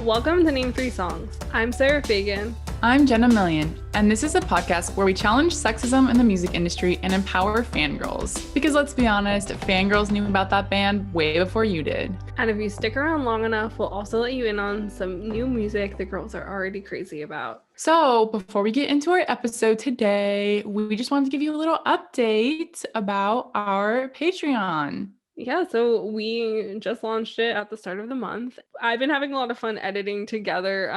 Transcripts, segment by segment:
Welcome to Name 3 Songs. I'm Sarah Fagan. I'm Jenna Million, and this is a podcast where we challenge sexism in the music industry and empower fangirls. Because let's be honest, fangirls knew about that band way before you did. And if you stick around long enough, we'll also let you in on some new music the girls are already crazy about. So before we get into our episode today, we just wanted to give you a little update about our Patreon. Yeah, so we just launched it at the start of the month. I've been having a lot of fun editing together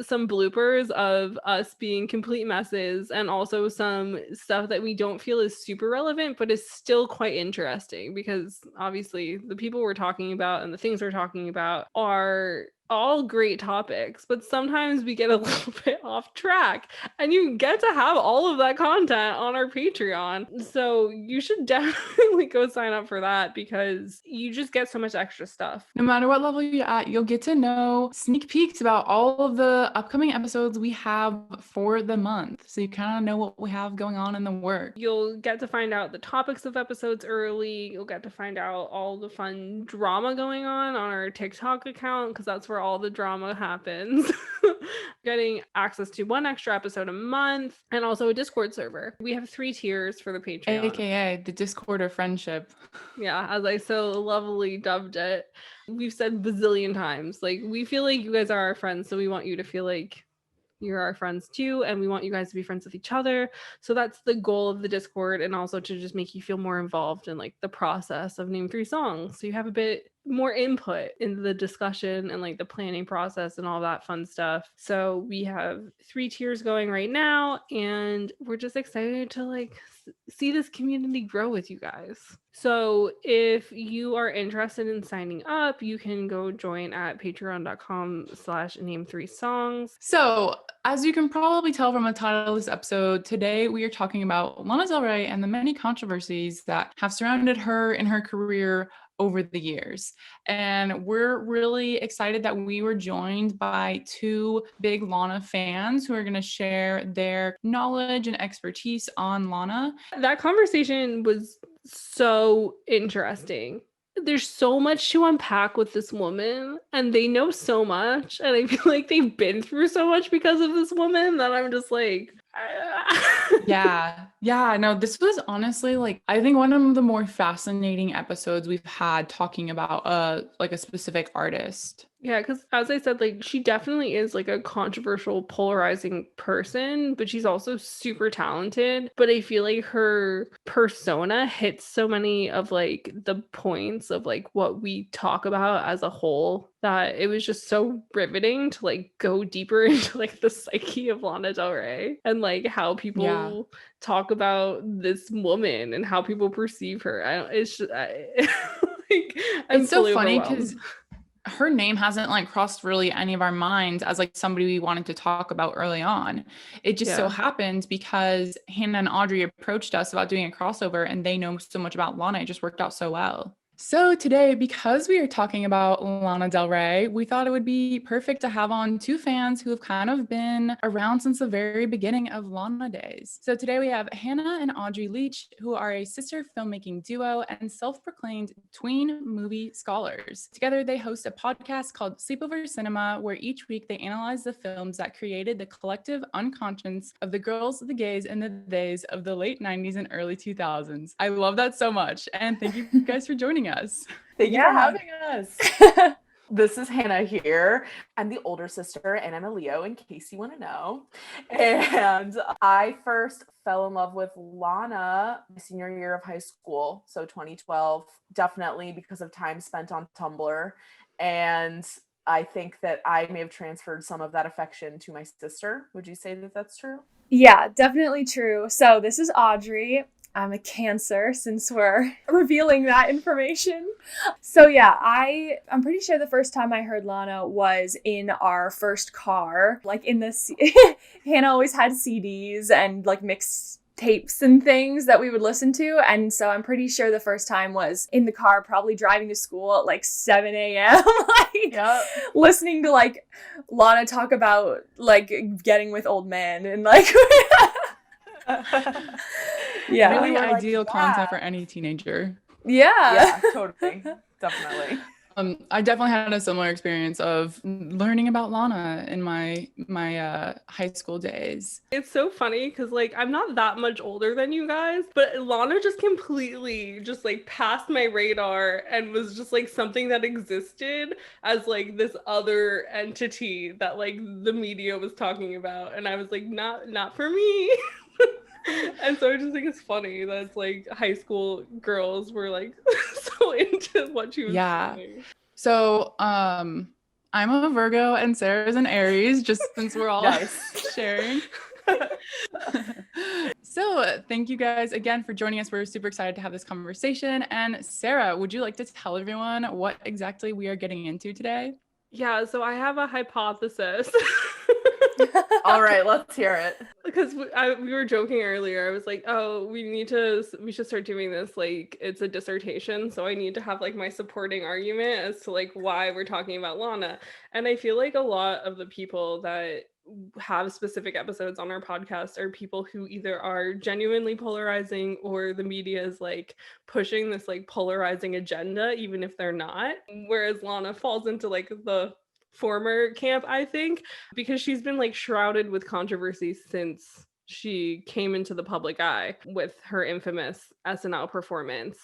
some bloopers of us being complete messes and also some stuff that we don't feel is super relevant but is still quite interesting because obviously the people we're talking about and the things we're talking about are all great topics, but sometimes we get a little bit off track, and you get to have all of that content on our Patreon. So you should definitely go sign up for that because you just get so much extra stuff. No matter what level you're at, you'll get to know sneak peeks about all of the upcoming episodes we have for the month. So you kind of know what we have going on in the work. You'll get to find out the topics of episodes early. You'll get to find out all the fun drama going on our TikTok account because that's where all the drama happens. Getting access to one extra episode a month and also a Discord server. We have 3 tiers for the Patreon. AKA the Discord of friendship. Yeah, as I so lovely dubbed it. We've said bazillion times, like, we feel like you guys are our friends, so we want you to feel like you're our friends too, and we want you guys to be friends with each other. So that's the goal of the Discord, and also to just make you feel more involved in like the process of Name 3 Songs, so you have a bit more input in the discussion and like the planning process and all that fun stuff. So we have 3 tiers going right now, and we're just excited to like see this community grow with you guys. So if you are interested in signing up, you can go join at patreon.com/name3songs. So as you can probably tell from the title of this episode, today we are talking about Lana Del Rey and the many controversies that have surrounded her in her career over the years. And we're really excited that we were joined by 2 big Lana fans who are going to share their knowledge and expertise on Lana. That conversation was so interesting. There's so much to unpack with this woman, and they know so much, and I feel like they've been through so much because of this woman that I'm just like no, this was honestly like I think one of the more fascinating episodes we've had talking about like a specific artist. Yeah, because as I said, like, she definitely is like a controversial, polarizing person, but she's also super talented. But I feel like her persona hits so many of like the points of like what we talk about as a whole that it was just so riveting to like go deeper into like the psyche of Lana Del Rey and like how people talk about this woman and how people perceive her. It's just it's so funny because her name hasn't like crossed really any of our minds as like somebody we wanted to talk about early on. It just so happened because Hannah and Audrey approached us about doing a crossover, and they know so much about Lana. It just worked out so well. So today, because we are talking about Lana Del Rey, we thought it would be perfect to have on 2 fans who have kind of been around since the very beginning of Lana days. So today we have Hannah and Audrey Leach, who are a sister filmmaking duo and self-proclaimed tween movie scholars. Together, they host a podcast called Sleepover Cinema, where each week they analyze the films that created the collective unconscious of the girls, the gays, and the theys of the late 90s and early 2000s. I love that so much, and thank you guys for joining us. Thank you for having us. This is Hannah here. I'm the older sister, and I'm a Leo, in case you want to know. And I first fell in love with Lana my senior year of high school, so 2012, definitely because of time spent on Tumblr. And I think that I may have transferred some of that affection to my sister. Would you say that that's true? Yeah, definitely true. So this is Audrey. I'm a Cancer, since we're revealing that information. So yeah, I'm pretty sure the first time I heard Lana was in our first car. Like in this, Hannah always had CDs and like mixed tapes and things that we would listen to. And so I'm pretty sure the first time was in the car, probably driving to school at like 7 a.m. Listening to like Lana talk about like getting with old men and like really ideal content for any teenager. Yeah, totally. Definitely. I definitely had a similar experience of learning about Lana in my high school days. It's so funny because like I'm not that much older than you guys, but Lana just completely just like passed my radar and was just like something that existed as like this other entity that like the media was talking about, and I was like, not for me. And so I just think it's funny that it's like high school girls were like so into what she was doing. So I'm a Virgo and Sarah's an Aries, just since we're all sharing. So thank you guys again for joining us. We're super excited to have this conversation. And Sarah, would you like to tell everyone what exactly we are getting into today? Yeah, so I have a hypothesis. All right, let's hear it. Because we were joking earlier. I was like, oh, we should start doing this like it's a dissertation. So I need to have like my supporting argument as to like why we're talking about Lana. And I feel like a lot of the people that have specific episodes on our podcast are people who either are genuinely polarizing or the media is like pushing this like polarizing agenda, even if they're not. Whereas Lana falls into like the former camp, I think, because she's been like shrouded with controversy since she came into the public eye with her infamous SNL performance.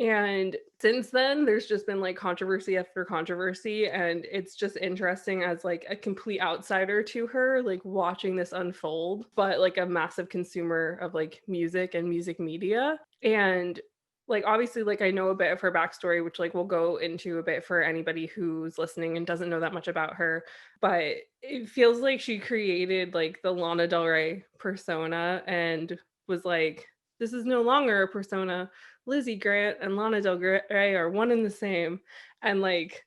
And since then, there's just been like controversy after controversy. And it's just interesting as like a complete outsider to her, like watching this unfold, but like a massive consumer of like music and music media. And like obviously like I know a bit of her backstory, which like we'll go into a bit for anybody who's listening and doesn't know that much about her, but it feels like she created like the Lana Del Rey persona and was like, this is no longer a persona. Lizzie Grant and Lana Del Rey are one and the same. And like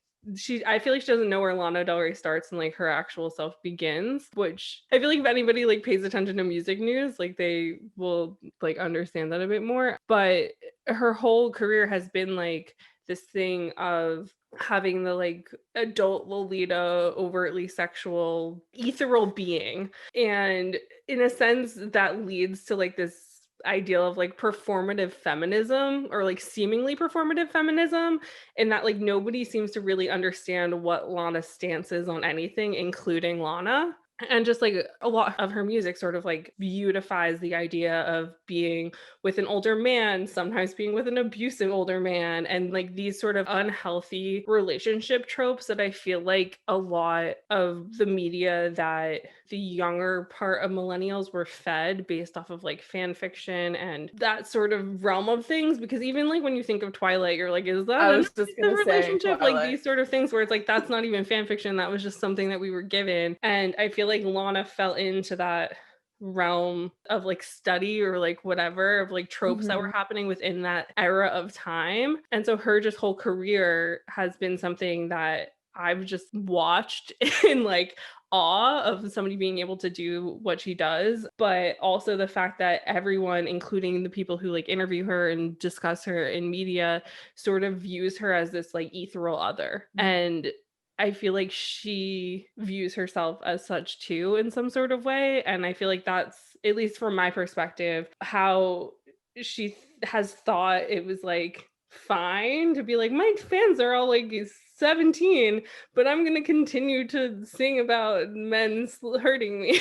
I feel like she doesn't know where Lana Del Rey starts and like her actual self begins, which I feel like if anybody like pays attention to music news, like they will like understand that a bit more. But her whole career has been like this thing of having the like adult Lolita, overtly sexual, ethereal being. And in a sense, that leads to like this ideal of like performative feminism or like seemingly performative feminism, and that like nobody seems to really understand what Lana's stance is on anything, including Lana. And just like a lot of her music sort of like beautifies the idea of being with an older man, sometimes being with an abusive older man, and like these sort of unhealthy relationship tropes that I feel like a lot of the media that the younger part of millennials were fed based off of like fan fiction and that sort of realm of things. Because even like when you think of Twilight, you're like, is that a relationship? Like these sort of things where it's like, that's not even fan fiction. That was just something that we were given. And I feel like Lana fell into that realm of like study or like whatever of like tropes that were happening within that era of time. And so her just whole career has been something that I've just watched in like awe of somebody being able to do what she does, but also the fact that everyone, including the people who like interview her and discuss her in media, sort of views her as this like ethereal other. And I feel like she views herself as such too in some sort of way. And I feel like that's, at least from my perspective, how she has thought it was like fine to be like, my fans are all like 17, but I'm gonna continue to sing about men hurting me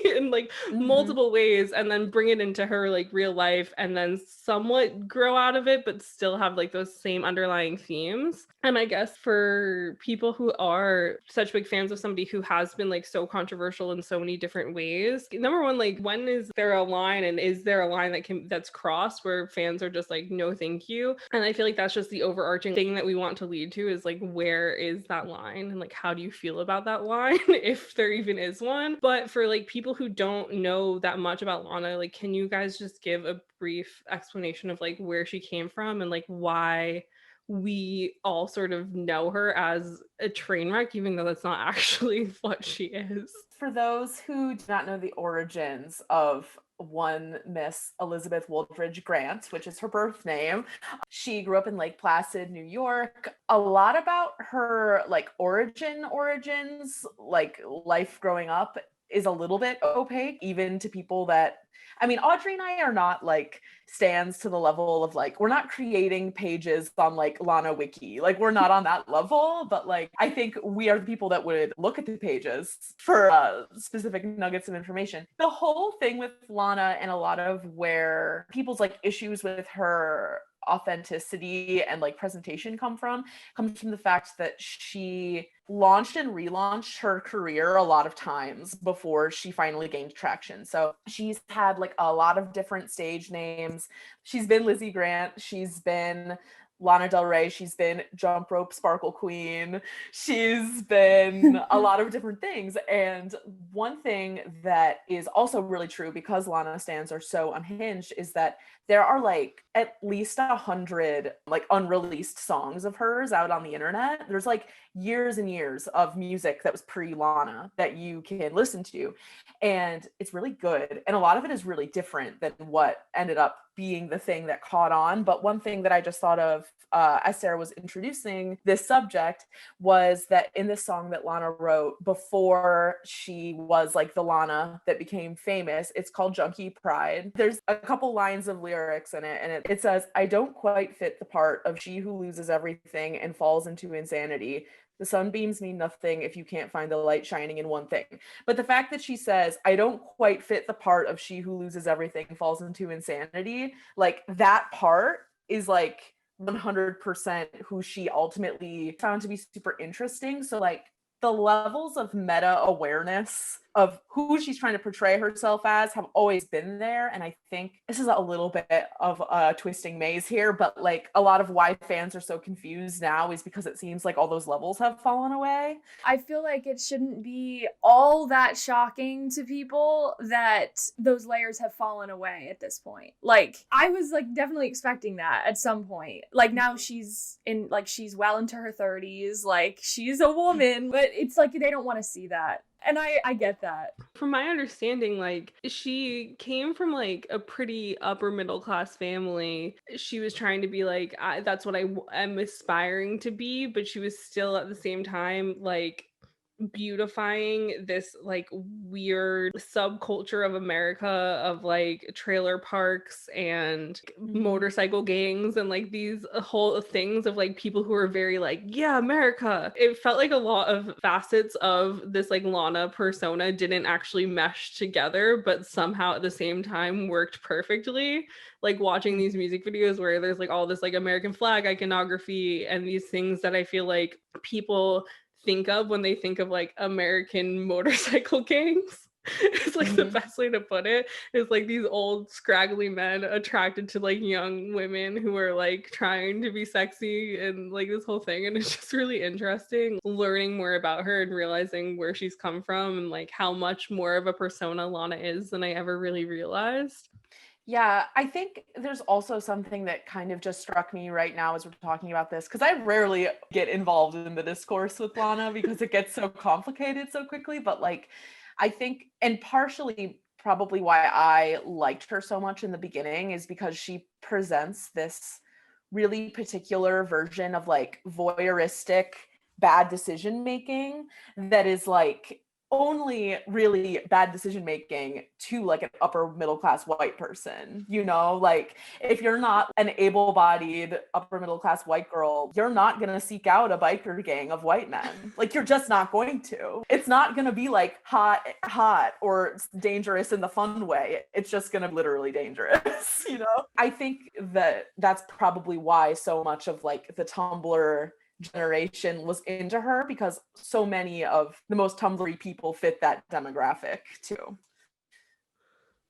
in like multiple ways, and then bring it into her like real life, and then somewhat grow out of it, but still have like those same underlying themes. And I guess for people who are such big fans of somebody who has been like so controversial in so many different ways, number one, like when is there a line, and is there a line that's crossed where fans are just like, no thank you? And I feel like that's just the overarching thing that we want to lead to, is like, where is that line, and like how do you feel about that line if there even is one. But for like people who don't know that much about Lana, like can you guys just give a brief explanation of like where she came from and like why we all sort of know her as a train wreck, even though that's not actually what she is? For those who do not know the origins of one Miss Elizabeth Woolridge Grant, which is her birth name, she grew up in Lake Placid, New York. A lot about her like origins, like life growing up, is a little bit opaque, even to people that, I mean, Audrey and I are not like stands to the level of like, we're not creating pages on like Lana Wiki. Like, we're not on that level, but like, I think we are the people that would look at the pages for specific nuggets of information. The whole thing with Lana and a lot of where people's like issues with her authenticity and like presentation comes from the fact that she launched and relaunched her career a lot of times before she finally gained traction. So she's had like a lot of different stage names. She's been Lizzie Grant, she's been Lana Del Rey, she's been Jump Rope Sparkle Queen, she's been a lot of different things. And one thing that is also really true, because Lana stans are so unhinged, is that there are like at least 100 like unreleased songs of hers out on the internet. There's like years and years of music that was pre-Lana that you can listen to, and it's really good, and a lot of it is really different than what ended up being the thing that caught on. But one thing that I just thought of as Sarah was introducing this subject was that in this song that Lana wrote before she was like the Lana that became famous, it's called Junkie Pride. There's a couple lines of lyrics in it, and it says, "I don't quite fit the part of she who loses everything and falls into insanity. The sunbeams mean nothing if you can't find the light shining in one thing." But the fact that she says, "I don't quite fit the part of she who loses everything and falls into insanity," like that part is like 100% who she ultimately found to be super interesting. So like the levels of meta awareness of who she's trying to portray herself as have always been there. And I think this is a little bit of a twisting maze here, but like a lot of why fans are so confused now is because it seems like all those levels have fallen away. I feel like it shouldn't be all that shocking to people that those layers have fallen away at this point. Like, I was like definitely expecting that at some point. Like, now she's well into her 30s, like she's a woman, but it's like they don't want to see that. And I get that. From my understanding, like, she came from like a pretty upper middle class family. She was trying to be like, that's what I am aspiring to be, but she was still at the same time like beautifying this like weird subculture of America of like trailer parks and motorcycle gangs and like these whole things of like people who are very like, yeah, America. It felt like a lot of facets of this like Lana persona didn't actually mesh together, but somehow at the same time worked perfectly. Like watching these music videos where there's like all this like American flag iconography and these things that I feel like people think of when they think of like American motorcycle gangs. It's like the best way to put it. It's like these old scraggly men attracted to like young women who are like trying to be sexy and like this whole thing. And it's just really interesting learning more about her and realizing where she's come from and like how much more of a persona Lana is than I ever really realized. Yeah, I think there's also something that kind of just struck me right now as we're talking about this, because I rarely get involved in the discourse with Lana because it gets so complicated so quickly. But like, I think, and partially probably why I liked her so much in the beginning is because she presents this really particular version of like voyeuristic bad decision making that is like only really bad decision making to like an upper middle class white person, you know, like if you're not an able-bodied upper middle class white girl, you're not going to seek out a biker gang of white men. Like you're just not going to. It's not going to be like hot or dangerous in the fun way. It's just going to be literally dangerous, you know. I think that that's probably why so much of like the Tumblr generation was into her, because so many of the most Tumblr people fit that demographic too.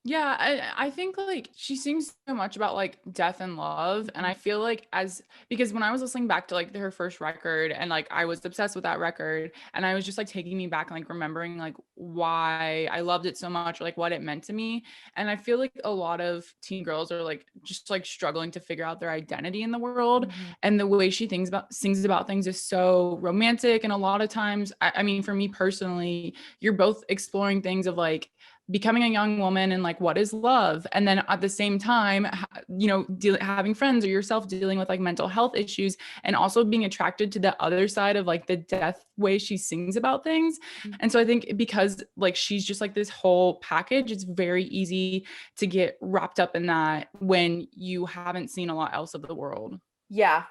Yeah, I think like she sings so much about like death and love, and I feel like because when I was listening back to like her first record and like I was obsessed with that record, and I was just like taking me back and like remembering like why I loved it so much, or like what it meant to me. And I feel like a lot of teen girls are like just like struggling to figure out their identity in the world, and the way she sings about things is so romantic. And a lot of times, I mean, for me personally, you're both exploring things of like becoming a young woman and like, what is love? And then at the same time, you know, having friends or yourself dealing with like mental health issues, and also being attracted to the other side of like the death way she sings about things. And so I think because like she's just like this whole package, it's very easy to get wrapped up in that when you haven't seen a lot else of the world. Yeah,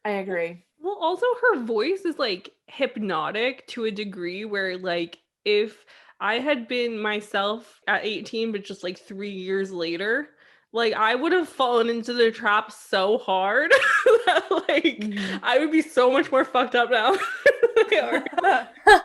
I agree. Well, also her voice is like hypnotic to a degree where like if I had been myself at 18, but just like 3 years later, like I would have fallen into the trap so hard that like I would be so much more fucked up now than I are.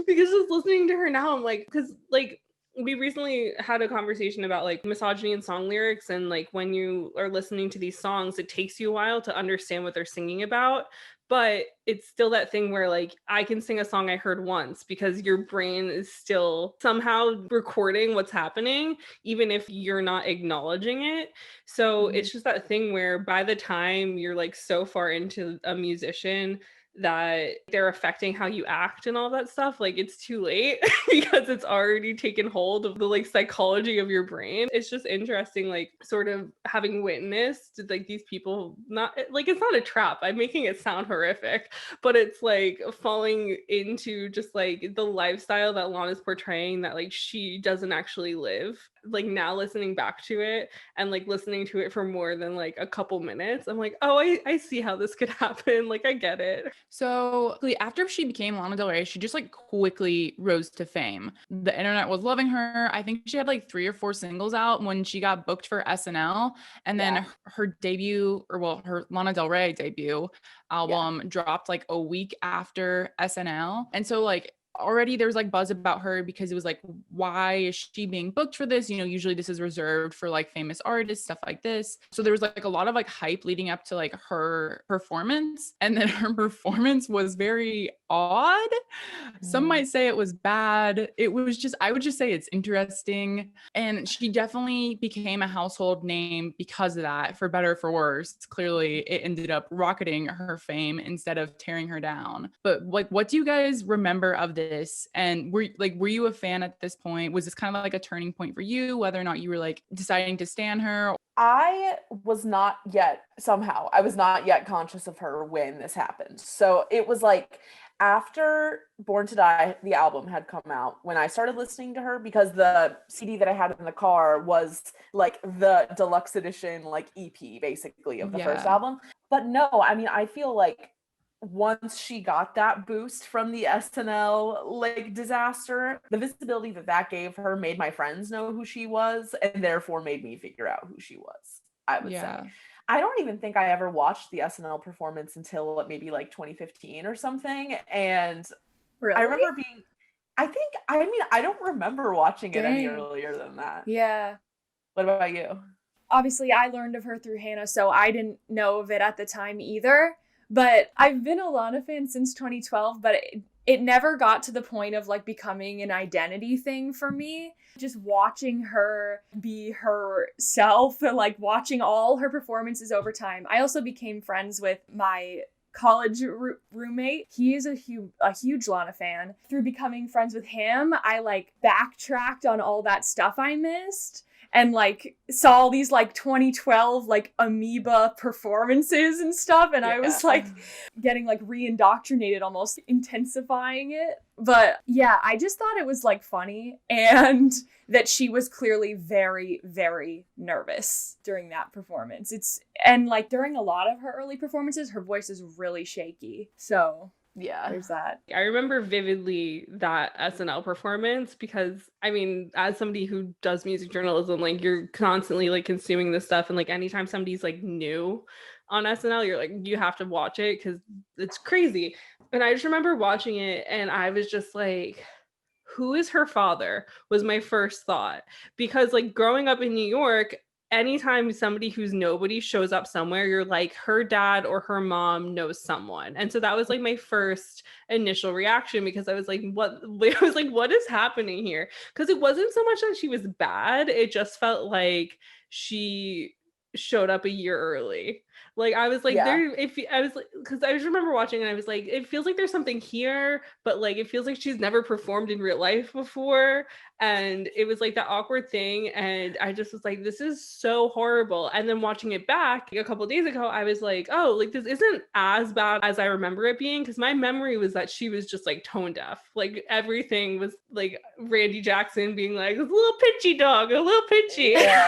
Because just listening to her now, I'm like, because like we recently had a conversation about like misogyny in song lyrics, and like when you are listening to these songs, it takes you a while to understand what they're singing about. But it's still that thing where like I can sing a song I heard once because your brain is still somehow recording what's happening, even if you're not acknowledging it. So it's just that thing where by the time you're like so far into a musician that they're affecting how you act and all that stuff, like it's too late because it's already taken hold of the like psychology of your brain. It's just interesting, like sort of having witnessed like these people, not like it's not a trap, I'm making it sound horrific, but it's like falling into just like the lifestyle that Lana's portraying that like she doesn't actually live. Like now listening back to it and like listening to it for more than like a couple minutes, I'm like, oh, I see how this could happen. Like I get it. So after she became Lana Del Rey, she just like quickly rose to fame. The internet was loving her. I think she had like 3 or 4 singles out when she got booked for SNL. And then her debut, or well, her Lana Del Rey debut album dropped like a week after SNL. And so like already there was like buzz about her because it was like, why is she being booked for this? You know, usually this is reserved for like famous artists, stuff like this. So there was like a lot of like hype leading up to like her performance. And then her performance was very odd. Some might say it was bad. It was just, I would just say it's interesting. And she definitely became a household name because of that, for better or for worse. Clearly it ended up rocketing her fame instead of tearing her down. But like, what do you guys remember of this? And were you a fan at this point? Was this kind of like a turning point for you, whether or not you were like deciding to stan her? I was not yet conscious of her when this happened. So it was like after Born to Die, the album had come out, when I started listening to her, because the CD that I had in the car was like the deluxe edition, like EP basically of the first album. But no, I mean, I feel like once she got that boost from the SNL like disaster, the visibility that gave her made my friends know who she was, and therefore made me figure out who she was, I would say. I don't even think I ever watched the SNL performance until maybe like 2015 or something. And really? I remember I don't remember watching it any earlier than that. Yeah. What about you? Obviously, I learned of her through Hannah, so I didn't know of it at the time either. But I've been a Lana fan since 2012, but it never got to the point of like becoming an identity thing for me. Just watching her be herself and like watching all her performances over time. I also became friends with my college roommate. He is a huge Lana fan. Through becoming friends with him, I like backtracked on all that stuff I missed and like saw all these like 2012 like amoeba performances and stuff, and I was like getting like re-indoctrinated, almost intensifying it. But yeah, I just thought it was like funny, and that she was clearly very, very nervous during that performance. And like during a lot of her early performances, her voice is really shaky. So yeah, there's that. I remember vividly that SNL performance because, I mean, as somebody who does music journalism, like you're constantly like consuming this stuff, and like anytime somebody's like new on SNL, you're like, you have to watch it because it's crazy. And I just remember watching it and I was just like, who is her father? Was my first thought. Because like growing up in New York, anytime somebody who's nobody shows up somewhere, you're like, her dad or her mom knows someone. And so that was like my first initial reaction, because I was like, what is happening here? Because it wasn't so much that she was bad, it just felt like she showed up a year early. Like I was like, I was like, because I just remember watching and I was like, it feels like there's something here, but like it feels like she's never performed in real life before. And it was like that awkward thing. And I just was like, this is so horrible. And then watching it back a couple of days ago, I was like, oh, like this isn't as bad as I remember it being. Because my memory was that she was just like tone deaf. Like everything was like Randy Jackson being like, a little pitchy dog, a little pitchy. Yeah.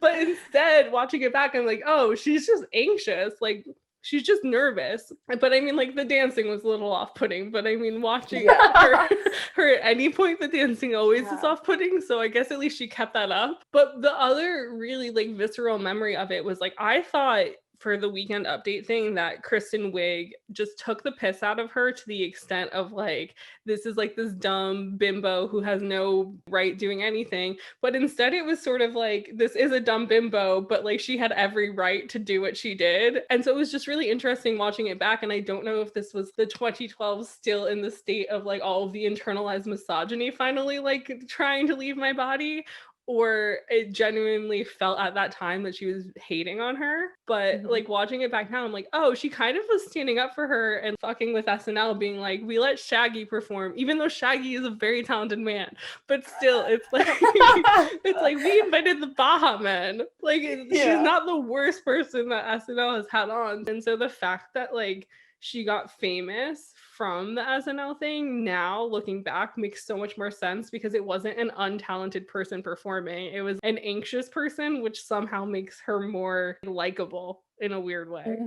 But instead, watching it back, I'm like, oh, she's just anxious. Like, she's just nervous. But I mean, like, the dancing was a little off-putting. But I mean, watching her at any point, the dancing always is off-putting. So I guess at least she kept that up. But the other really, like, visceral memory of it was, like, I thought for the Weekend Update thing that Kristen Wiig just took the piss out of her to the extent of like, this is like this dumb bimbo who has no right doing anything. But instead it was sort of like, this is a dumb bimbo, but like she had every right to do what she did. And so it was just really interesting watching it back. And I don't know if this was the 2012 still in the state of like all of the internalized misogyny finally like trying to leave my body, or it genuinely felt at that time that she was hating on her. But like watching it back now, I'm like, oh, she kind of was standing up for her and fucking with SNL, being like, we let Shaggy perform, even though Shaggy is a very talented man. But still, it's like, it's like we invited the Baja Men. Like, she's not the worst person that SNL has had on. And so the fact that like she got famous from the SNL thing, now looking back, makes so much more sense because it wasn't an untalented person performing. It was an anxious person, which somehow makes her more likable in a weird way.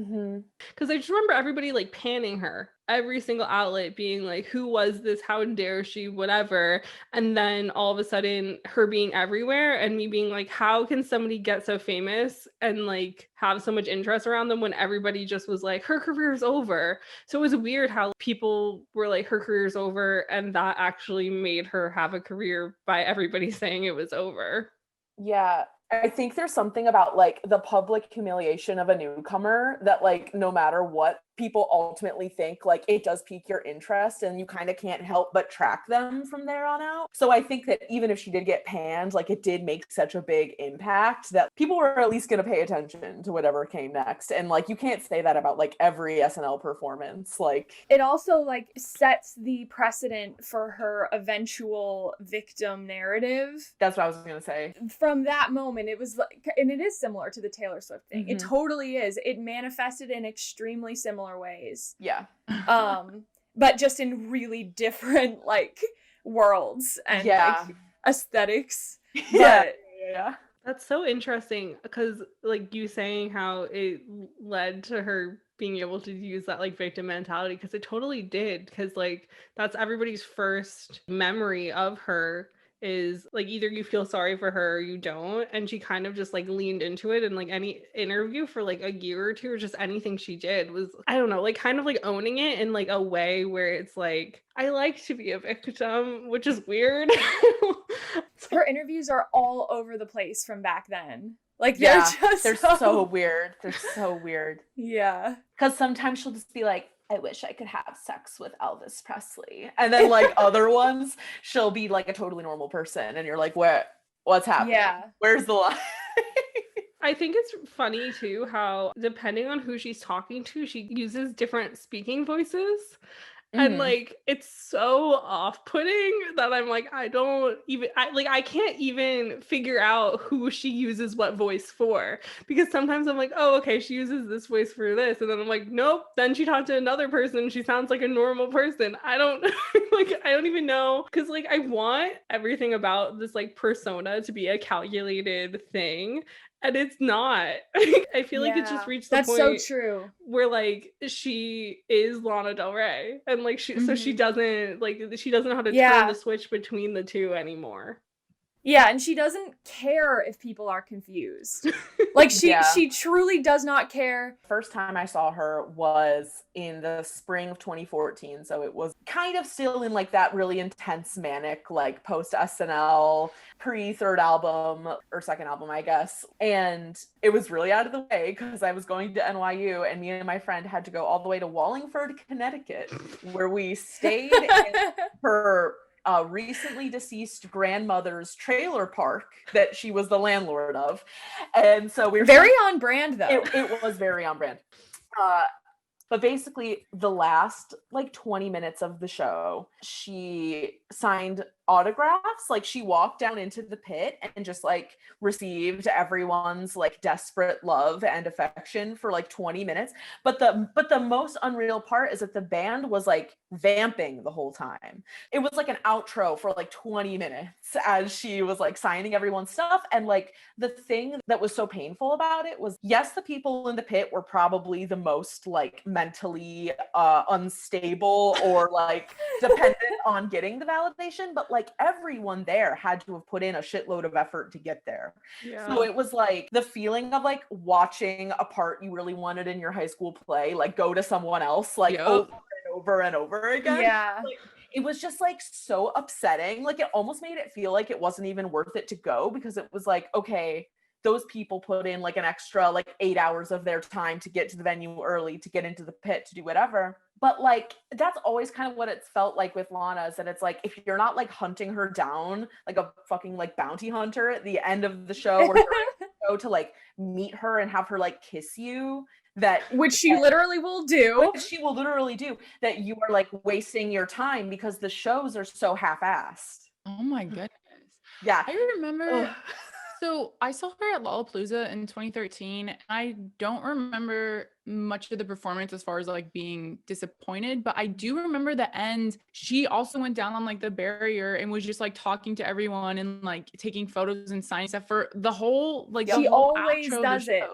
Because I just remember everybody like panning her, every single outlet being like, who was this? How dare she? Whatever. And then all of a sudden her being everywhere and me being like, how can somebody get so famous and like have so much interest around them when everybody just was like, her career's over. So it was weird how people were like, her career's over, and that actually made her have a career by everybody saying it was over. Yeah. I think there's something about like the public humiliation of a newcomer that like no matter what people ultimately think, like it does pique your interest and you kind of can't help but track them from there on out. So I think that even if she did get panned, like it did make such a big impact that people were at least going to pay attention to whatever came next. And like you can't say that about like every SNL performance. Like it also like sets the precedent for her eventual victim narrative. That's what I was going to say. From that moment, it was like, and it is similar to the Taylor Swift thing. It totally is. It manifested in extremely similar ways. Yeah. But just in really different like worlds and like aesthetics. Yeah. That's so interesting because like you saying how it led to her being able to use that like victim mentality, because it totally did, because like that's everybody's first memory of her is like either you feel sorry for her or you don't. And she kind of just like leaned into it, and like any interview for like a year or two or just anything she did was, I don't know, like kind of like owning it in like a way where it's like, I like to be a victim, which is weird. Her interviews are all over the place from back then. Like they're so weird. They're so weird. Yeah. Because sometimes she'll just be like, I wish I could have sex with Elvis Presley. And then like other ones, she'll be like a totally normal person. And you're like, what's happening? Yeah. Where's the line? I think it's funny too, how depending on who she's talking to, she uses different speaking voices. And like it's so off-putting that I'm like, I can't even figure out who she uses what voice for, because sometimes I'm like, oh, okay, she uses this voice for this, and then I'm like, nope, then she talked to another person, she sounds like a normal person. I don't like, I don't even know, because like I want everything about this like persona to be a calculated thing, and it's not. I feel like it just reached the point. That's so true. Where like she is Lana Del Rey, and like so she doesn't know how to turn the switch between the two anymore. Yeah, and she doesn't care if people are confused. Like she truly does not care. First time I saw her was in the spring of 2014, so it was kind of still in like that really intense manic like post SNL pre-third album or second album, I guess. And it was really out of the way because I was going to NYU, and me and my friend had to go all the way to Wallingford, Connecticut, where we stayed in her recently deceased grandmother's trailer park that she was the landlord of. And so we were very on brand though. It was very on brand. But basically the last like 20 minutes of the show, she signed autographs. Like she walked down into the pit and just like received everyone's like desperate love and affection for like 20 minutes. But the most unreal part is that the band was like vamping the whole time. It was like an outro for like 20 minutes as she was like signing everyone's stuff. And like the thing that was so painful about it was, yes, the people in the pit were probably the most like mentally unstable or like dependent on getting the validation, but like everyone there had to have put in a shitload of effort to get there. Yeah. So it was like the feeling of like watching a part you really wanted in your high school play like go to someone else like over and over and over again. Yeah. Like, it was just like so upsetting. Like it almost made it feel like it wasn't even worth it to go, because it was like, okay, those people put in like an extra like 8 hours of their time to get to the venue early, to get into the pit, to do whatever. But like, that's always kind of what it's felt like with Lana, is that it's like, if you're not like hunting her down like a fucking like bounty hunter at the end of the show, or go to like meet her and have her like kiss you, which she literally will do. Which she will literally do, that you are like wasting your time because the shows are so half-assed. Oh my goodness. Yeah. I remember... So I saw her at Lollapalooza in 2013. I don't remember much of the performance as far as like being disappointed, but I do remember the end. She also went down on like the barrier and was just like talking to everyone and like taking photos and signing stuff for the whole like she always does it.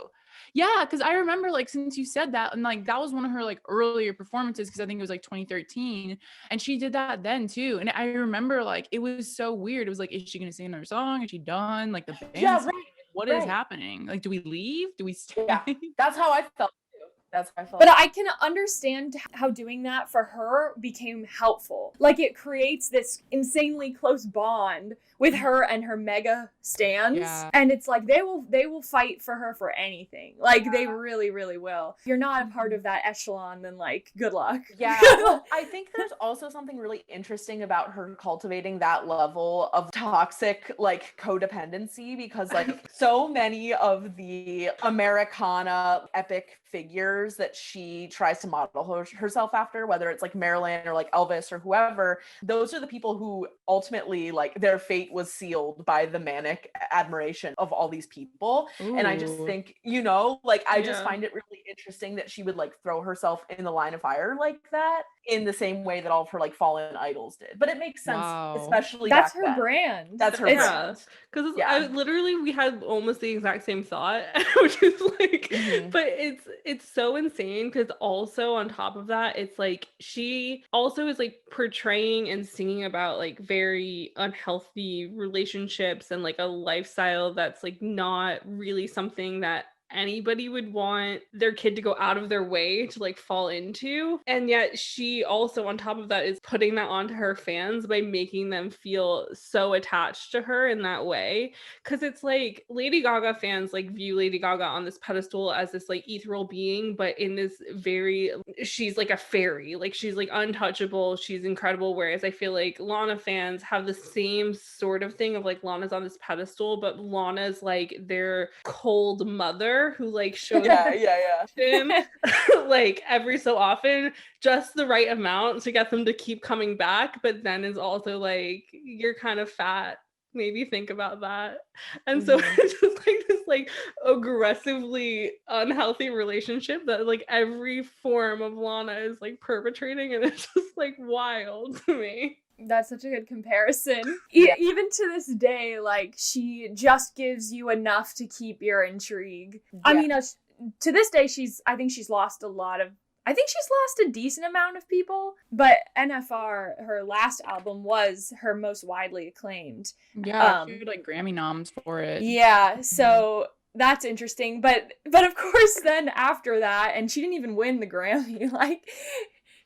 Yeah, because I remember like, since you said that, and like that was one of her like earlier performances, because I think it was like 2013, and she did that then too. And I remember like it was so weird. It was like, is she gonna sing another song? Is she done? Like the band, what is happening? Like, do we leave? Do we stay? Yeah, that's how I felt. That's how I felt. But I can understand how doing that for her became helpful. Like it creates this insanely close bond with her and her mega stans. Yeah. And it's like they will fight for her for anything. Like they really, really will. If you're not a part of that echelon, then like good luck. Yeah. Well, I think there's also something really interesting about her cultivating that level of toxic like codependency, because like so many of the Americana epic figures that she tries to model herself after, whether it's like Marilyn or like Elvis or whoever, those are the people who ultimately like their fate was sealed by the manic admiration of all these people. Ooh. And I just think, you know, like I just find it really interesting that she would like throw herself in the line of fire like that, in the same way that all of her like fallen idols did. But it makes sense, especially that's back her then. brand. That's her brand. Because we had almost the exact same thought, which is like, but it's so insane, because also on top of that, it's like she also is like portraying and singing about like very unhealthy relationships and like a lifestyle that's like not really something that anybody would want their kid to go out of their way to like fall into. And yet she also on top of that is putting that onto her fans by making them feel so attached to her in that way. Because it's like Lady Gaga fans like view Lady Gaga on this pedestal as this like ethereal being, but in this very, she's like a fairy, like she's like untouchable, she's incredible. Whereas I feel like Lana fans have the same sort of thing of like Lana's on this pedestal, but Lana's like their cold mother who like shows like every so often, just the right amount to get them to keep coming back, but then is also like, you're kind of fat, maybe think about that. And so it's just like this like aggressively unhealthy relationship that like every form of Lana is like perpetrating, and it's just like wild to me. That's such a good comparison. Even to this day, like, she just gives you enough to keep your intrigue. Yeah. I mean, to this day, I think she's lost a decent amount of people, but NFR, her last album, was her most widely acclaimed. Yeah, she had like Grammy noms for it. Yeah, so that's interesting. But of course, then after that, and she didn't even win the Grammy, like...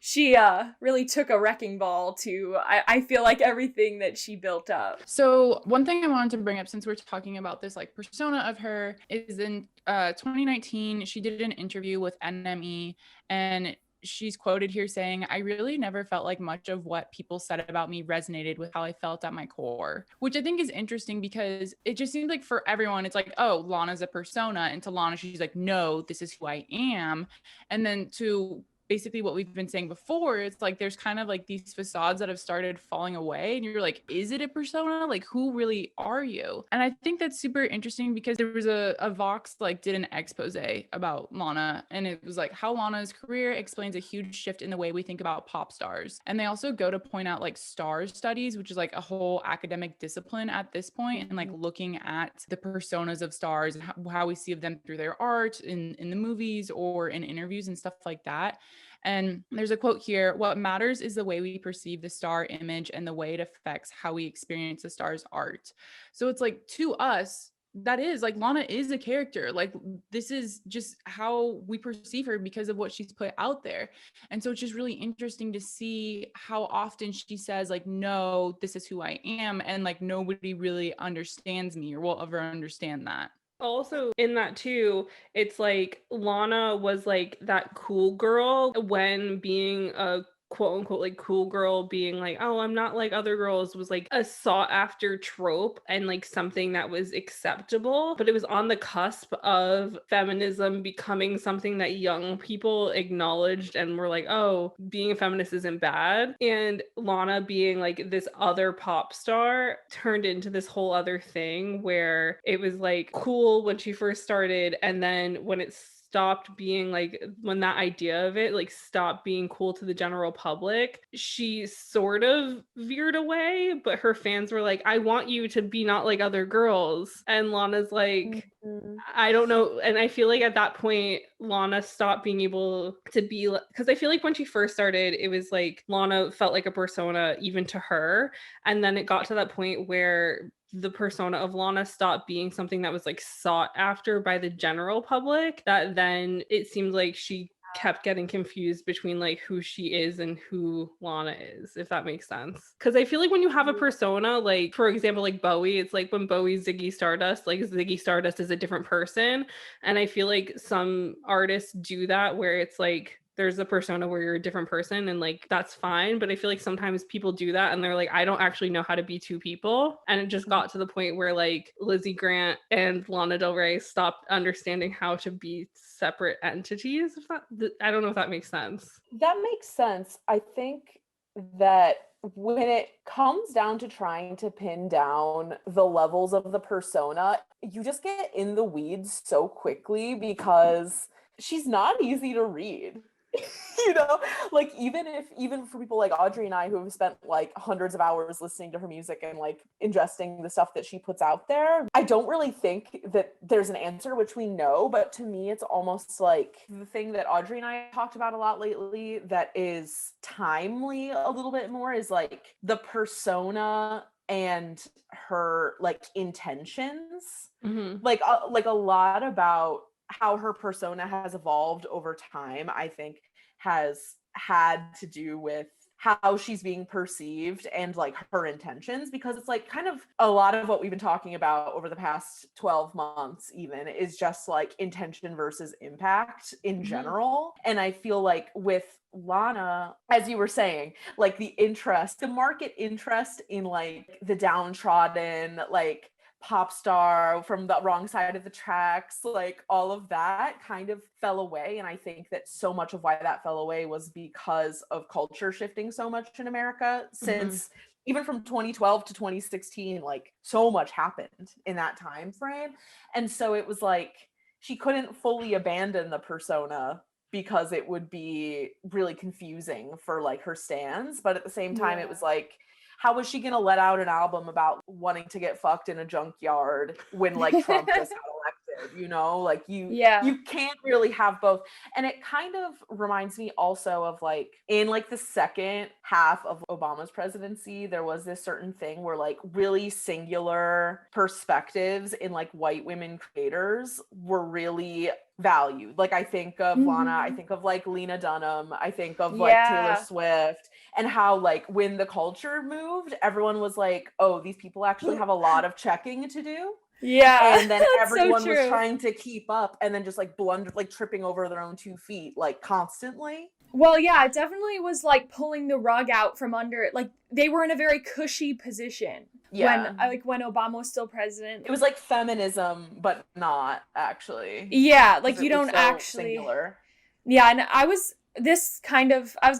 She really took a wrecking ball to, I feel like, everything that she built up. So one thing I wanted to bring up, since we're talking about this like persona of her, is in 2019, she did an interview with NME, and she's quoted here saying, "I really never felt like much of what people said about me resonated with how I felt at my core," which I think is interesting because it just seems like for everyone, it's like, oh, Lana's a persona. And to Lana, she's like, no, this is who I am. And then to basically what we've been saying before, it's like there's kind of like these facades that have started falling away, and you're like, is it a persona? Like, who really are you? And I think that's super interesting because there was a Vox like did an expose about Lana, and it was like how Lana's career explains a huge shift in the way we think about pop stars. And they also go to point out like stars studies, which is like a whole academic discipline at this point, and like looking at the personas of stars and how we see of them through their art in the movies or in interviews and stuff like that. And there's a quote here: "What matters is the way we perceive the star image and the way it affects how we experience the star's art." So it's like, to us, that is like Lana is a character. Like, this is just how we perceive her because of what she's put out there. And so it's just really interesting to see how often she says like, no, this is who I am. And like, nobody really understands me or will ever understand that. Also in that too, it's like Lana was like that cool girl when being a quote unquote like cool girl, being like, oh, I'm not like other girls, was like a sought after trope and like something that was acceptable. But it was on the cusp of feminism becoming something that young people acknowledged and were like, oh, being a feminist isn't bad. And Lana being like this other pop star turned into this whole other thing where it was like cool when she first started, and then when it stopped being like, when that idea of it like stopped being cool to the general public, she sort of veered away, but her fans were like, I want you to be not like other girls. And Lana's like, I don't know. And I feel like at that point, Lana stopped being able to be, because I feel like when she first started, it was like Lana felt like a persona even to her. And then it got to that point where the persona of Lana stopped being something that was like sought after by the general public, that then it seemed like she kept getting confused between like who she is and who Lana is, if that makes sense. Because I feel like when you have a persona, like for example, like Bowie, it's like when Bowie's Ziggy Stardust, like Ziggy Stardust is a different person. And I feel like some artists do that where it's like there's a persona where you're a different person, and like that's fine. But I feel like sometimes people do that and they're like, I don't actually know how to be two people. And it just got to the point where like Lizzie Grant and Lana Del Rey stopped understanding how to be separate entities. If that, I don't know if that makes sense. That makes sense. I think that when it comes down to trying to pin down the levels of the persona, you just get in the weeds so quickly because she's not easy to read. You know, like even for people like Audrey and I who have spent like hundreds of hours listening to her music and like ingesting the stuff that she puts out there, I don't really think that there's an answer, which we know, but to me it's almost like the thing that Audrey and I talked about a lot lately that is timely a little bit more is like the persona and her like intentions. Like a lot about how her persona has evolved over time, I think has had to do with how she's being perceived and like her intentions, because it's like kind of a lot of what we've been talking about over the past 12 months even is just like intention versus impact in general. And I feel like with Lana, as you were saying, like the market interest in like the downtrodden, like pop star from the wrong side of the tracks, like all of that kind of fell away. And I think that so much of why that fell away was because of culture shifting so much in America since even from 2012 to 2016, like so much happened in that time frame. And so it was like she couldn't fully abandon the persona because it would be really confusing for like her stans. But at the same time, it was like, how was she going to let out an album about wanting to get fucked in a junkyard when like Trump just got elected, you know, like you can't really have both. And it kind of reminds me also of like in like the second half of Obama's presidency, there was this certain thing where like really singular perspectives in like white women creators were really valued. Like I think of Lana, I think of like Lena Dunham, I think of like Taylor Swift, and how like when the culture moved, everyone was like, oh, these people actually have a lot of checking to do. Yeah. And then everyone so was trying to keep up and then just like like tripping over their own 2 feet, like constantly. Well, yeah, it definitely was like pulling the rug out from under it. Like they were in a very cushy position when Obama was still president. It was like feminism, but not actually. Yeah, like you don't actually. Singular. Yeah, and I was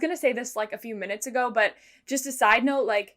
gonna say this like a few minutes ago, but just a side note, like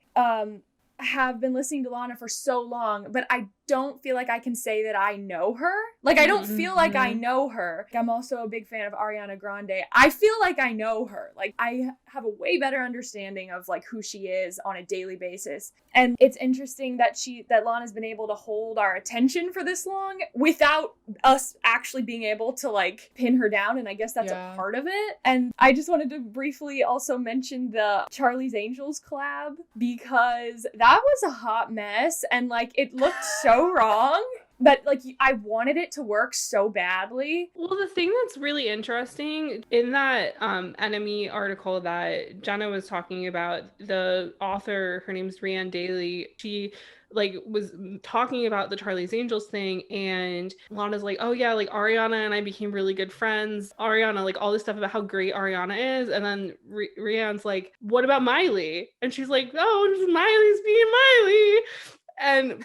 have been listening to Lana for so long, but I don't feel like I can say that I know her. Like, I don't feel like I know her. I'm also a big fan of Ariana Grande. I feel like I know her. Like, I have a way better understanding of, like, who she is on a daily basis. And it's interesting that Lana's been able to hold our attention for this long without us actually being able to, like, pin her down. And I guess that's a part of it. And I just wanted to briefly also mention the Charlie's Angels collab, because that was a hot mess. And, like, it looked so wrong, but like I wanted it to work so badly. Well, the thing that's really interesting in that Enemy article that Jenna was talking about, the author, her name's Rhiannon Daly, she like was talking about the Charlie's Angels thing, and Lana's like, oh yeah, like Ariana and I became really good friends. Ariana, like all this stuff about how great Ariana is, and then Rhiannon's like, what about Miley? And she's like, oh, Miley's being Miley. And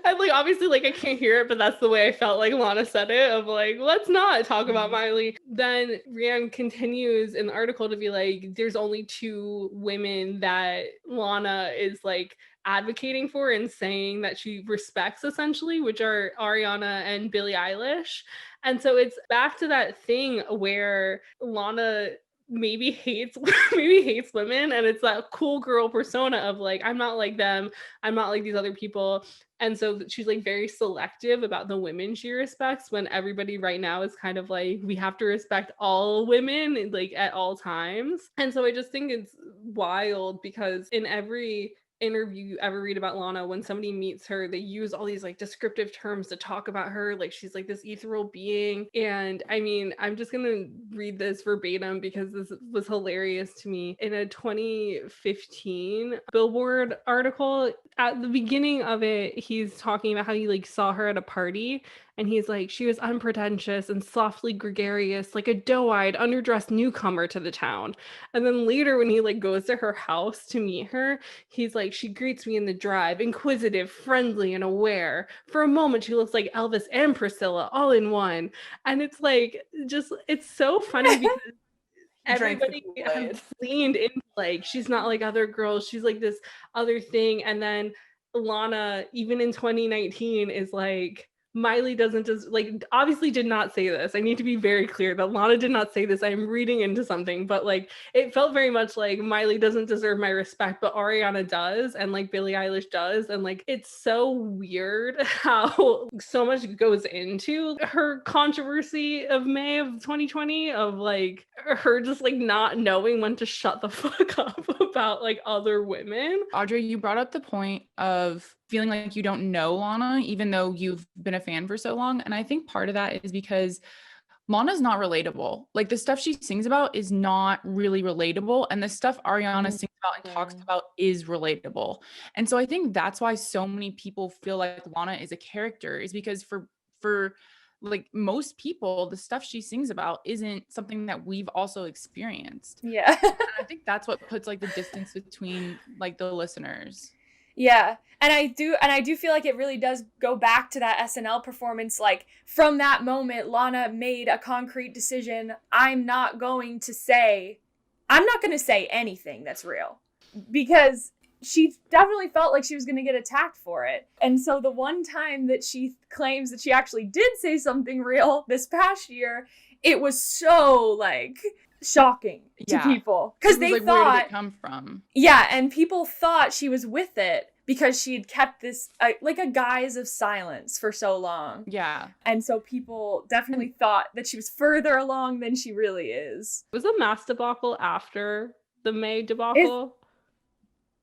and like obviously like I can't hear it, but that's the way I felt like Lana said it, of like, let's not talk about Miley. Then Rhiannon continues in the article to be like, there's only 2 women that Lana is like advocating for and saying that she respects essentially, which are Ariana and Billie Eilish. And so it's back to that thing where Lana maybe hates women, and it's that cool girl persona of like, I'm not like them, I'm not like these other people. And so she's like very selective about the women she respects, when everybody right now is kind of like, we have to respect all women like at all times. And so I just think it's wild, because in every interview you ever read about Lana, when somebody meets her, they use all these like descriptive terms to talk about her, like she's like this ethereal being. And I mean, I'm just gonna read this verbatim because this was hilarious to me. In a 2015 Billboard article, at the beginning of it, he's talking about how he like saw her at a party, and he's like, she was unpretentious and softly gregarious, like a doe-eyed, underdressed newcomer to the town. And then later when he like goes to her house to meet her, he's like, she greets me in the drive, inquisitive, friendly, and aware. For a moment, she looks like Elvis and Priscilla all in one. And it's like, just, it's so funny because everybody has leaned in, like, she's not like other girls, she's like this other thing. And then Lana, even in 2019, is like, Miley doesn't just like, obviously did not say this. I need to be very clear that Lana did not say this. I'm reading into something, but like it felt very much like Miley doesn't deserve my respect, but Ariana does, and like Billie Eilish does. And like it's so weird how so much goes into her controversy of May of 2020, of like her just like not knowing when to shut the fuck up about like other women. Audrey, you brought up the point of feeling like you don't know Lana, even though you've been a fan for so long. And I think part of that is because Lana's not relatable. Like the stuff she sings about is not really relatable. And the stuff Ariana sings about and talks about is relatable. And so I think that's why so many people feel like Lana is a character, is because for like most people, the stuff she sings about isn't something that we've also experienced. Yeah. And I think that's what puts like the distance between like the listeners. Yeah. And I do feel like it really does go back to that SNL performance. Like from that moment, Lana made a concrete decision. I'm not going to say anything that's real, because she definitely felt like she was going to get attacked for it. And so the one time that she claims that she actually did say something real this past year, it was so like shocking to people, because they like, thought, where did it come from? Yeah, and people thought she was with it because she had kept this like a guise of silence for so long. Yeah. And so people definitely thought that she was further along than she really is. Was the mass debacle after the May debacle?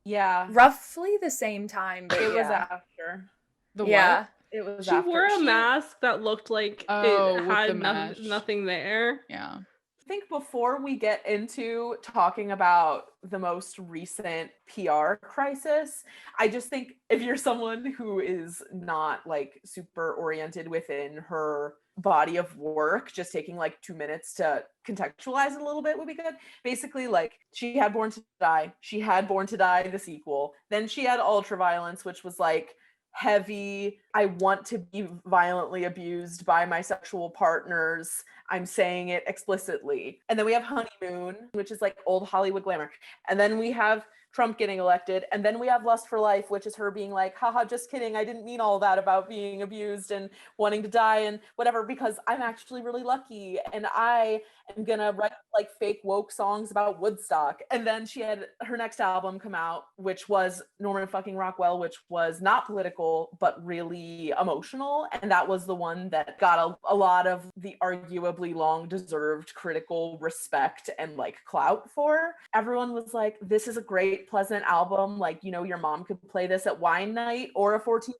Yeah. Roughly the same time, but it was after. The yeah. what? It was she after. wore a mask that looked like it had the mesh. nothing there. Yeah. I think before we get into talking about the most recent PR crisis, I just think if you're someone who is not like super oriented within her body of work, just taking like 2 minutes to contextualize it a little bit would be good. Basically, like, she had Born to Die, she had Born to Die, the sequel, then she had Ultraviolence, which was like heavy, I want to be violently abused by my sexual partners, I'm saying it explicitly. And then we have Honeymoon, which is like old Hollywood glamour. And then we have Trump getting elected. And then we have Lust for Life, which is her being like, haha, just kidding. I didn't mean all that about being abused and wanting to die and whatever, because I'm actually really lucky. And I am gonna write like fake woke songs about Woodstock. And then she had her next album come out, which was Norman fucking Rockwell, which was not political, but really emotional. And that was the one that got a lot of the arguably long deserved critical respect and like clout for. Everyone was like, this is a great, pleasant album. Like, you know, your mom could play this at wine night, or a 14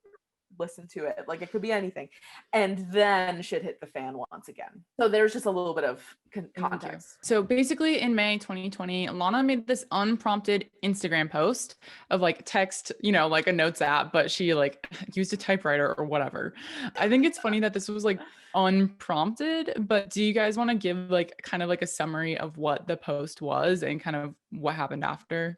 listen to it, like it could be anything. And then shit hit the fan once again. So there's just a little bit of context. So basically in May 2020, Lana made this unprompted Instagram post of like text, you know, like a notes app, but she like used a typewriter or whatever. I think it's funny that this was like unprompted, but do you guys want to give like kind of like a summary of what the post was and kind of what happened after?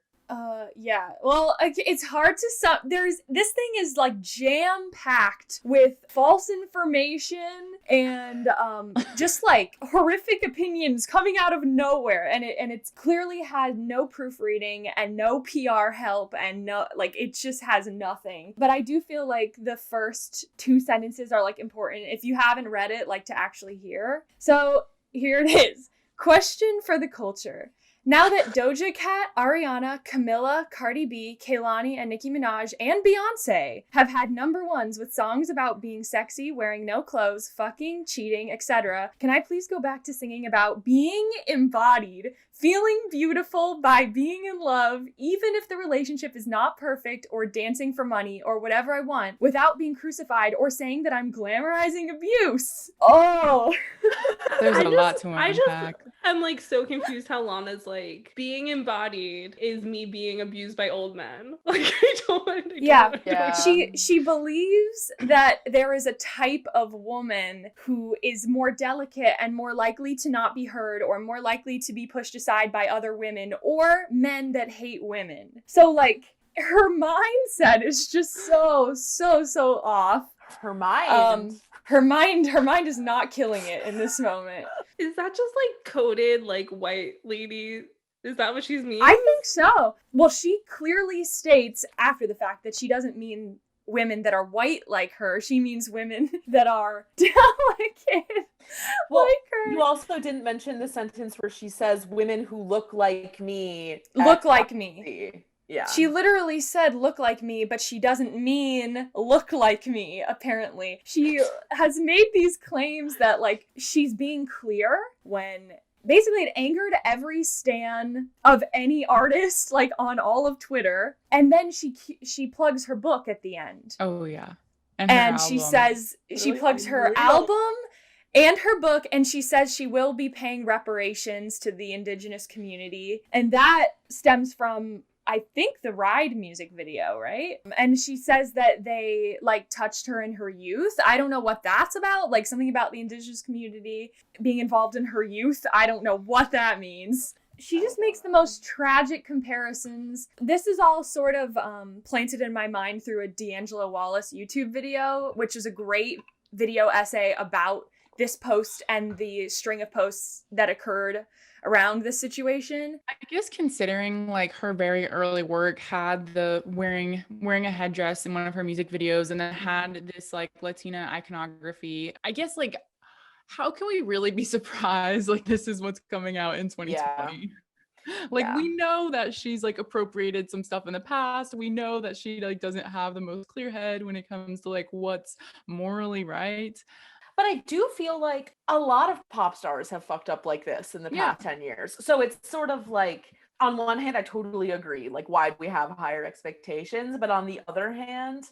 Yeah. Well, it's hard to this thing is like jam-packed with false information and just like horrific opinions coming out of nowhere, and it's clearly had no proofreading and no PR help and no, like, it just has nothing. But I do feel like the first 2 sentences are like important if you haven't read it, like, to actually hear. So here it is. Question for the culture. Now that Doja Cat, Ariana, Camilla, Cardi B, Kehlani, and Nicki Minaj, and Beyonce have had #1s with songs about being sexy, wearing no clothes, fucking, cheating, etc., can I please go back to singing about being embodied, feeling beautiful by being in love, even if the relationship is not perfect, or dancing for money, or whatever I want, without being crucified or saying that I'm glamorizing abuse? Oh! There's a lot to unpack. I'm like so confused how Lana's like, being embodied is me being abused by old men. Like, I don't. Yeah. She believes that there is a type of woman who is more delicate and more likely to not be heard, or more likely to be pushed aside by other women or men that hate women. So like, her mindset is just so off. Her mind is not killing it in this moment. Is that just like coded like white lady? Is that what she's meaning? I think so. Well, she clearly states after the fact that she doesn't mean women that are white like her. She means women that are delicate like her. You also didn't mention the sentence where she says women who look like me. Yeah. She literally said look like me, but she doesn't mean look like me, apparently. She has made these claims that, like, she's being clear when basically it angered every stan of any artist, like, on all of Twitter. And then she plugs her book at the end. Oh, yeah. And she says, she plugs her album and her book, and she says she will be paying reparations to the indigenous community. And that stems from, I think, the Ride music video, right? And she says that they, like, touched her in her youth. I don't know what that's about. Like, something about the indigenous community being involved in her youth. I don't know what that means. She just makes the most tragic comparisons. This is all sort of planted in my mind through a D'Angelo Wallace YouTube video, which is a great video essay about this post and the string of posts that occurred around this situation. I guess considering like her very early work had the wearing a headdress in one of her music videos, and then had this like Latina iconography, I guess, like, how can we really be surprised like this is what's coming out in 2020? We know that she's like appropriated some stuff in the past. We know that she like doesn't have the most clear head when it comes to like what's morally right. But I do feel like a lot of pop stars have fucked up like this in the past 10 years. So it's sort of like, on one hand, I totally agree. Like, why do we have higher expectations? But on the other hand,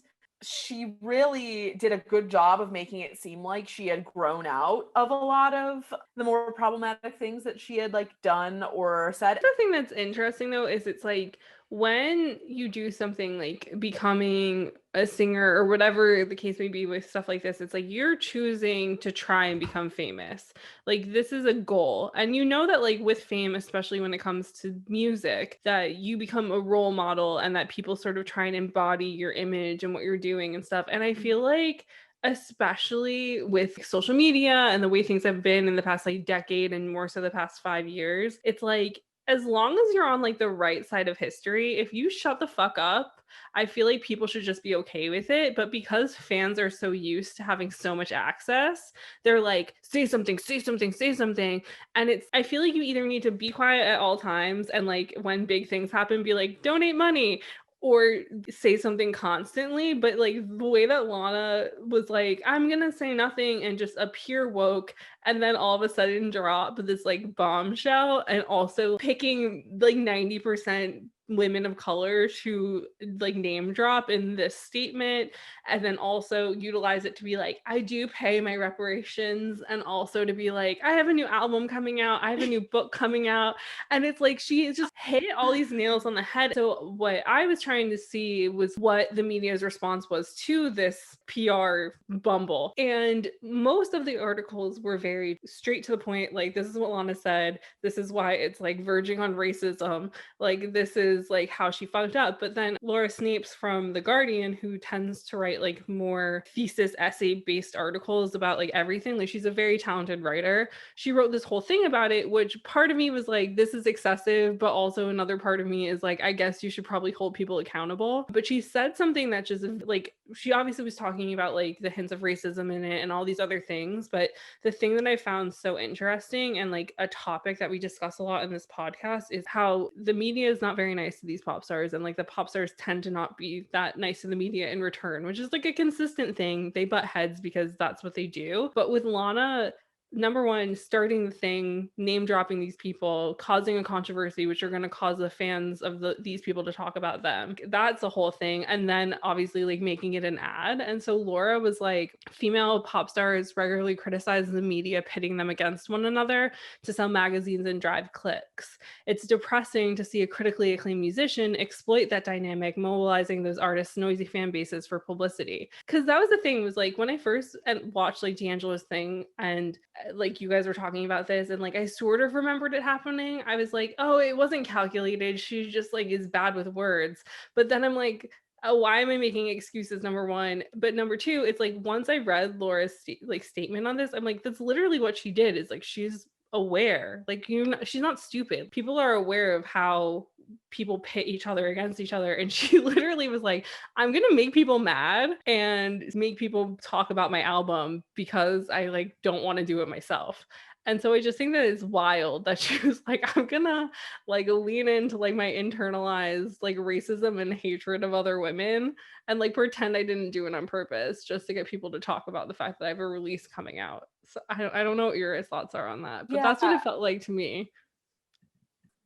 she really did a good job of making it seem like she had grown out of a lot of the more problematic things that she had like done or said. The thing that's interesting though is it's like when you do something like becoming a singer or whatever the case may be with stuff like this, it's like you're choosing to try and become famous. Like this is a goal. And you know that like with fame, especially when it comes to music, that you become a role model and that people sort of try and embody your image and what you're doing and stuff. And I feel like especially with social media and the way things have been in the past like decade and more so the past 5 years, it's like as long as you're on like the right side of history, if you shut the fuck up, I feel like people should just be okay with it. But because fans are so used to having so much access, they're like, say something, say something, say something. And it's, I feel like you either need to be quiet at all times and like when big things happen, be like, donate money, or say something constantly. But like the way that Lana was like, I'm gonna say nothing and just appear woke, and then all of a sudden drop this like bombshell, and also picking like 90% women of color to like name drop in this statement, and then also utilize it to be like, I do pay my reparations, and also to be like, I have a new album coming out, I have a new book coming out. And it's like she just hit all these nails on the head. So what I was trying to see was what the media's response was to this PR bumble, and most of the articles were very straight to the point, like, this is what Lana said, this is why it's like verging on racism, like this is like how she fucked up. But then Laura Snapes from The Guardian, who tends to write like more thesis essay based articles about like everything, like she's a very talented writer, she wrote this whole thing about it, which part of me was like, this is excessive, but also another part of me is like, I guess you should probably hold people accountable. But she said something that just like, she obviously was talking about like the hints of racism in it and all these other things, but the thing that I found so interesting and like a topic that we discuss a lot in this podcast is how the media is not very nice to these pop stars, and like the pop stars tend to not be that nice to the media in return, which is like a consistent thing. They butt heads because that's what they do. But with Lana, number one, starting the thing, name dropping these people, causing a controversy, which are going to cause the fans of these people to talk about them. That's the whole thing. And then obviously like making it an ad. And so Laura was like, female pop stars regularly criticize the media, pitting them against one another to sell magazines and drive clicks. It's depressing to see a critically acclaimed musician exploit that dynamic, mobilizing those artists' noisy fan bases for publicity. Because that was the thing, was like when I first watched like D'Angelo's thing, and like you guys were talking about this, and like I sort of remembered it happening, I was like, oh, it wasn't calculated, she just like is bad with words. But then I'm like, oh, why am I making excuses, number one? But number two, it's like once I read Laura's statement on this, I'm like, that's literally what she did, is like she's aware, like she's not stupid. People are aware of how people pit each other against each other, and she literally was like, I'm gonna make people mad and make people talk about my album because I like don't want to do it myself. And so I just think that it's wild that she was like, I'm gonna like lean into like my internalized like racism and hatred of other women and like pretend I didn't do it on purpose just to get people to talk about the fact that I have a release coming out. So I don't know what your thoughts are on that, but that's what it felt like to me.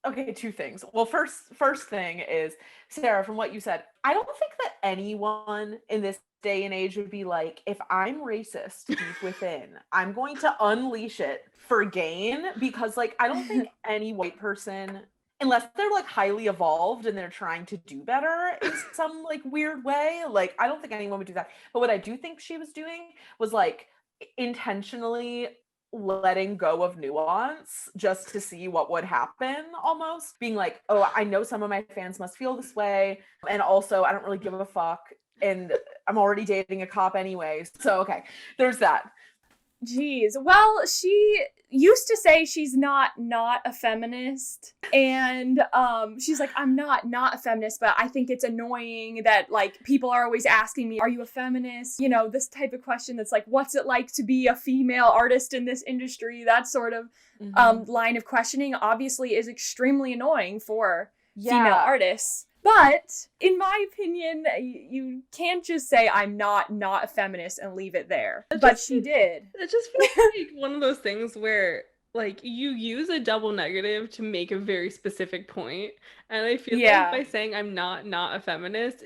Okay, two things. Well, first thing is, Sarah, from what you said, I don't think that anyone in this day and age would be like, if I'm racist deep within, I'm going to unleash it for gain, because like I don't think any white person, unless they're like highly evolved and they're trying to do better in some like weird way, like I don't think anyone would do that. But what I do think she was doing was like intentionally letting go of nuance just to see what would happen, almost being like, oh, I know some of my fans must feel this way, and also I don't really give a fuck, and I'm already dating a cop anyways, so okay, there's that. Jeez. Well, she used to say she's not a feminist, and she's like, I'm not a feminist, but I think it's annoying that like people are always asking me, are you a feminist? You know, this type of question that's like, what's it like to be a female artist in this industry? That sort of line of questioning obviously is extremely annoying for female artists. But in my opinion, you can't just say I'm not a feminist and leave it there. But she did. It just feels like one of those things where like you use a double negative to make a very specific point, and I feel like by saying I'm not a feminist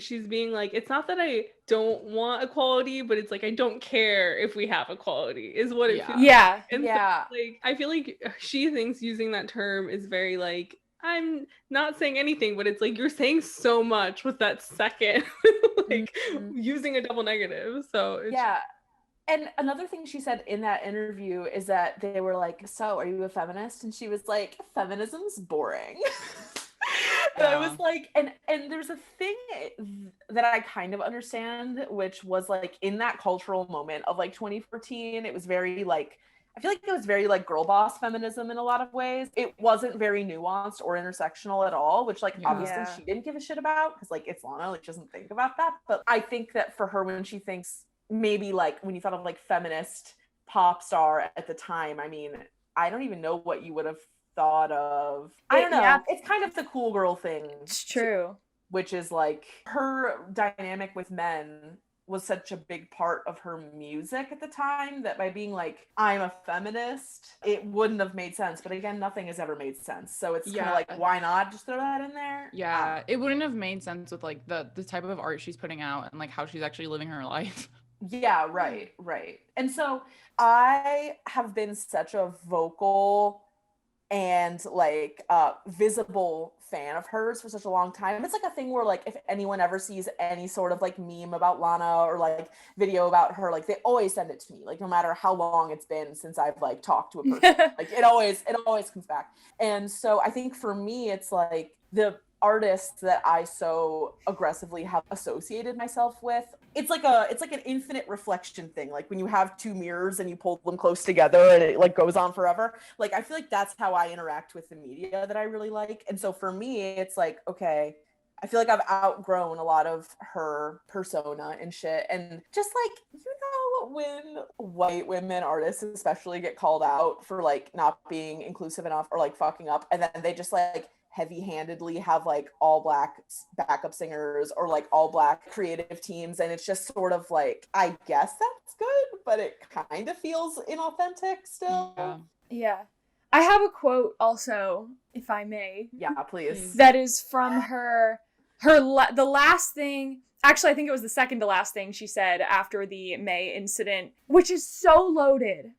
she's being like, it's not that I don't want equality, but it's like I don't care if we have equality is what it feels like. And so, like I feel like she thinks using that term is very like, I'm not saying anything, but it's like you're saying so much with that second like using a double negative. So it's And another thing she said in that interview is that they were like, so are you a feminist? And she was like, feminism's boring. And I was like, and there's a thing that I kind of understand, which was like in that cultural moment of like 2014, it was very like, I feel like it was very like girl boss feminism in a lot of ways. It wasn't very nuanced or intersectional at all, which like obviously she didn't give a shit about because like it's Lana, like she doesn't think about that. But I think that for her, when she thinks maybe like when you thought of like feminist pop star at the time, I mean, I don't even know what you would have thought of. I don't know. It's kind of the cool girl thing. It's true. Which is like her dynamic with men was such a big part of her music at the time that by being like, I'm a feminist, it wouldn't have made sense. But again, nothing has ever made sense. So it's kind of like, why not just throw that in there? Yeah, it wouldn't have made sense with like the type of art she's putting out and like how she's actually living her life. Yeah, right. And so I have been such a vocal and like visible fan of hers for such a long time. It's like a thing where like if anyone ever sees any sort of like meme about Lana or like video about her, like they always send it to me, like no matter how long it's been since I've like talked to a person. Like it always comes back. And so I think for me it's like the artists that I so aggressively have associated myself with, it's like an infinite reflection thing. Like when you have two mirrors and you pull them close together and it like goes on forever. Like I feel like that's how I interact with the media that I really like. And so for me, it's like, okay, I feel like I've outgrown a lot of her persona and shit. And just like, you know, when white women artists especially get called out for like not being inclusive enough or like fucking up, and then they just like heavy-handedly have like all black backup singers or like all black creative teams, and it's just sort of like, I guess that's good, but it kind of feels inauthentic still. Yeah. I have a quote also, if I may. Yeah, please. That is from the last thing, actually I think it was the second to last thing she said after the May incident, which is so loaded.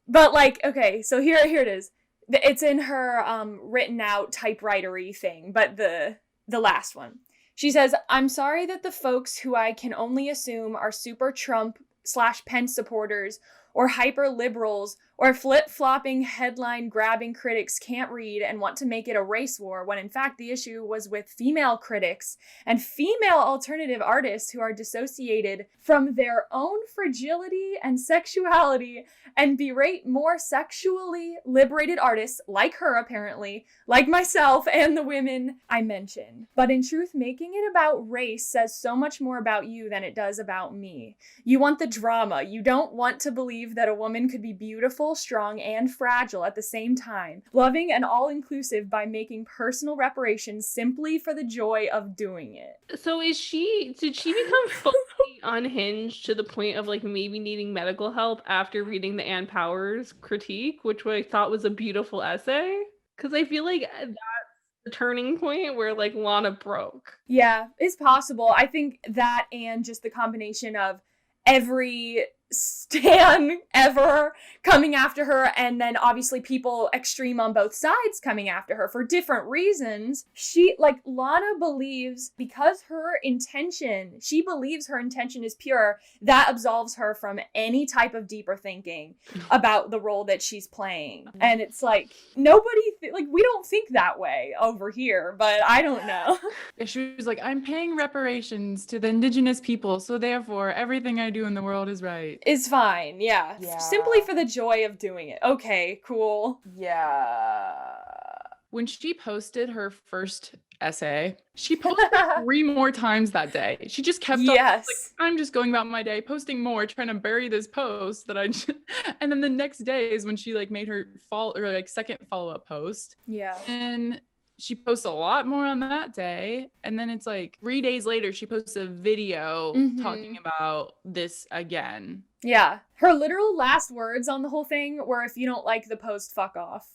But like, okay, so here it is. It's in her written out typewriter-y thing, but the last one. She says, I'm sorry that the folks who I can only assume are super Trump/Pence supporters or hyper liberals or flip-flopping headline-grabbing critics can't read and want to make it a race war when in fact the issue was with female critics and female alternative artists who are dissociated from their own fragility and sexuality and berate more sexually liberated artists like her apparently, like myself and the women I mentioned. But in truth, making it about race says so much more about you than it does about me. You want the drama. You don't want to believe that a woman could be beautiful, strong, and fragile at the same time, loving and all-inclusive by making personal reparations simply for the joy of doing it. So did she become fully unhinged to the point of like maybe needing medical help after reading the Ann Powers critique, which I thought was a beautiful essay? Because I feel like that's the turning point where like Lana broke. Yeah, it's possible. I think that and just the combination of every stan ever coming after her, and then obviously people extreme on both sides coming after her for different reasons. Lana believes because she believes her intention is pure, that absolves her from any type of deeper thinking about the role that she's playing. And it's like, we don't think that way over here, but I don't know. She was like, I'm paying reparations to the indigenous people, so therefore everything I do in the world is right. Is fine, yeah. Simply for the joy of doing it. Okay, cool. Yeah. When she posted her first essay, she posted 3 more times that day. She just kept on, like, I'm just going about my day, posting more, trying to bury this post that and then the next day is when she like made her second follow-up post. Yeah. And she posts a lot more on that day. And then it's like 3 days later, she posts a video talking about this again. Yeah. Her literal last words on the whole thing were, if you don't like the post, fuck off.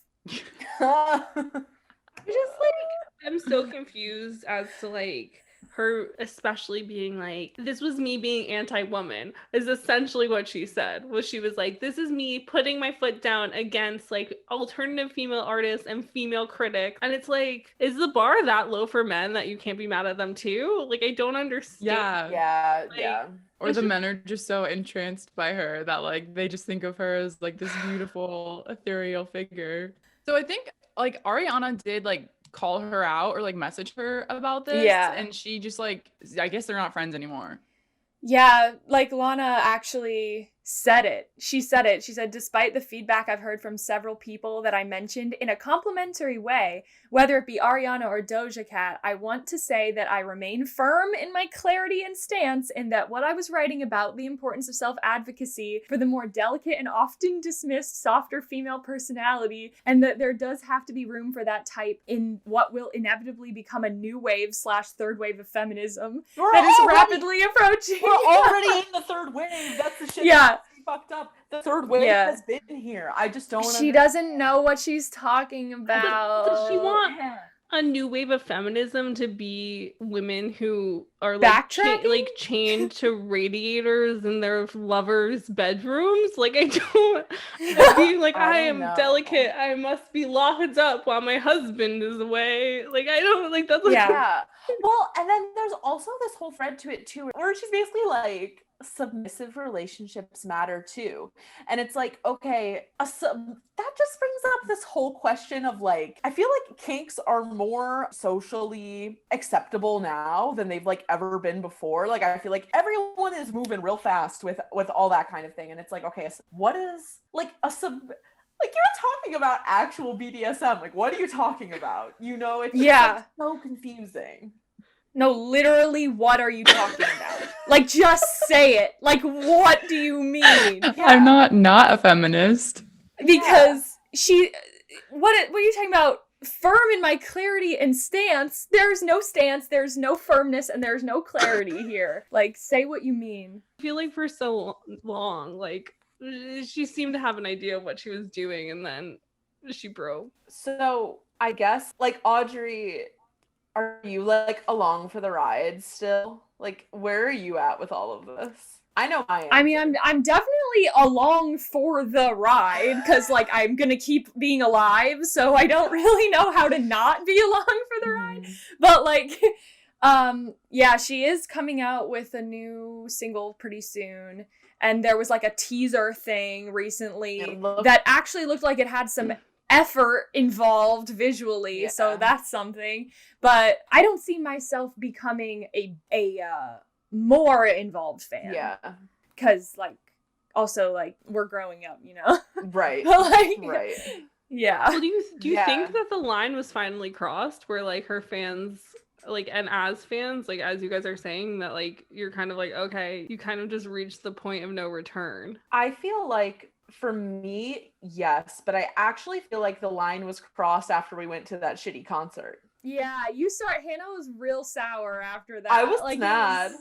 I'm so confused as to like her especially being like, this was me being anti-woman is essentially what she said. Was she was like, this is me putting my foot down against like alternative female artists and female critics. And it's like, is the bar that low for men that you can't be mad at them too? Like, I don't understand. Yeah. Or the men are just so entranced by her that like they just think of her as like this beautiful ethereal figure. So I think like Ariana did like call her out or like message her about this. Yeah. And she just like, I guess they're not friends anymore. Yeah, like Lana actually said it. She said it. She said, despite the feedback I've heard from several people that I mentioned in a complimentary way, whether it be Ariana or Doja Cat, I want to say that I remain firm in my clarity and stance in that what I was writing about the importance of self-advocacy for the more delicate and often dismissed softer female personality, and that there does have to be room for that type in what will inevitably become a new wave / third wave of feminism that is rapidly approaching. We're already in the third wave. That's the shit. Yeah. Fucked up. The third wave has been here. I just don't. She doesn't know what she's talking about. Does she want a new wave of feminism to be women who are like chained to radiators in their lovers' bedrooms? Like, I don't. Being like, I am delicate. I must be locked up while my husband is away. Like, I don't like that's. Yeah. Well, and then there's also this whole thread to it too, where she's basically like, submissive relationships matter too. And it's like, okay, that just brings up this whole question of like, I feel like kinks are more socially acceptable now than they've like ever been before. Like, I feel like everyone is moving real fast with all that kind of thing. And it's like, okay, what is like like, you're talking about actual BDSM. Like, what are you talking about? You know, it's like, so confusing. No, literally, what are you talking about? Like, just say it. Like, what do you mean? Yeah. I'm not a feminist. Because what are you talking about? Firm in my clarity and stance. There's no stance, there's no firmness, and there's no clarity here. Like, say what you mean. I feel like for so long, like, she seemed to have an idea of what she was doing, and then she broke. So, I guess, like, Audrey, are you like along for the ride still? Like, where are you at with all of this? I know I am. I mean, I'm definitely along for the ride because like I'm gonna keep being alive, so I don't really know how to not be along for the ride. But like, yeah, she is coming out with a new single pretty soon, and there was like a teaser thing recently that actually looked like it had some effort involved visually, so that's something. But I don't see myself becoming a more involved fan. Yeah, because like also like we're growing up, you know. Right. Like, right. Yeah. Well, do you think that the line was finally crossed where like her fans like, and as fans, like as you guys are saying that like you're kind of like, okay, you kind of just reached the point of no return? I feel like for me, yes, but I actually feel like the line was crossed after we went to that shitty concert. Yeah, Hannah was real sour after that. I was like, mad.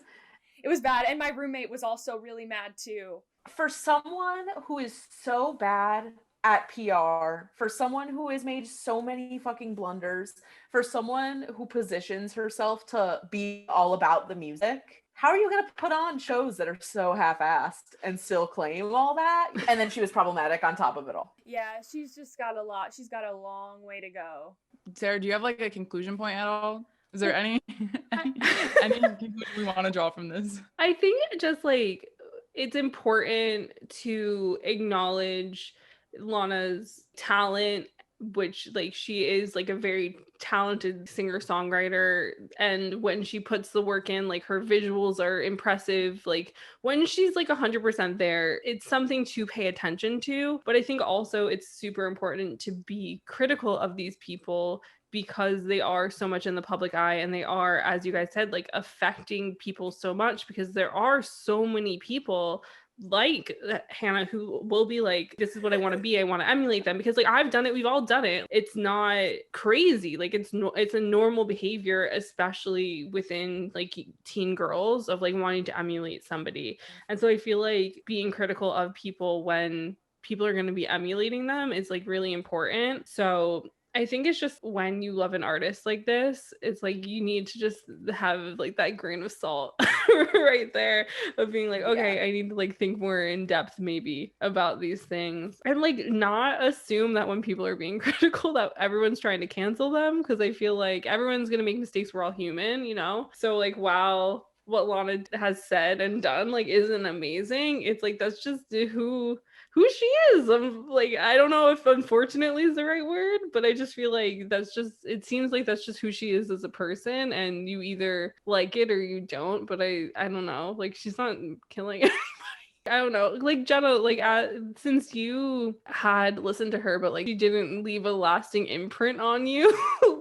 It was bad, and my roommate was also really mad too. For someone who is so bad at PR, for someone who has made so many fucking blunders, for someone who positions herself to be all about the music, how are you going to put on shows that are so half-assed and still claim all that? And then she was problematic on top of it all. Yeah, she's just got a lot. She's got a long way to go. Sarah, do you have like a conclusion point at all? Is there any conclusion we want to draw from this? I think just like it's important to acknowledge Lana's talent, which like she is like a very talented singer-songwriter, and when she puts the work in, like her visuals are impressive. Like when she's like 100% there, it's something to pay attention to. But I think also it's super important to be critical of these people because they are so much in the public eye, and they are, as you guys said, like affecting people so much because there are so many people like Hannah, who will be like, this is what I want to be, I want to emulate them, because like I've done it, we've all done it. It's not crazy, like it's a normal behavior, especially within like teen girls, of like wanting to emulate somebody. And so I feel like being critical of people when people are going to be emulating them is like really important. So I think it's just when you love an artist like this, it's like you need to just have like that grain of salt right there of being like, okay, I need to like think more in depth maybe about these things, and like not assume that when people are being critical that everyone's trying to cancel them, because I feel like everyone's going to make mistakes. We're all human, you know? So like, while what Lana has said and done like isn't amazing, it's like that's just who she is. I'm like, I don't know if unfortunately is the right word, but I just feel like it seems like that's just who she is as a person, and you either like it or you don't. But I don't know, like she's not killing anybody. I don't know, like Jenna, like since you had listened to her but like you didn't leave a lasting imprint on you,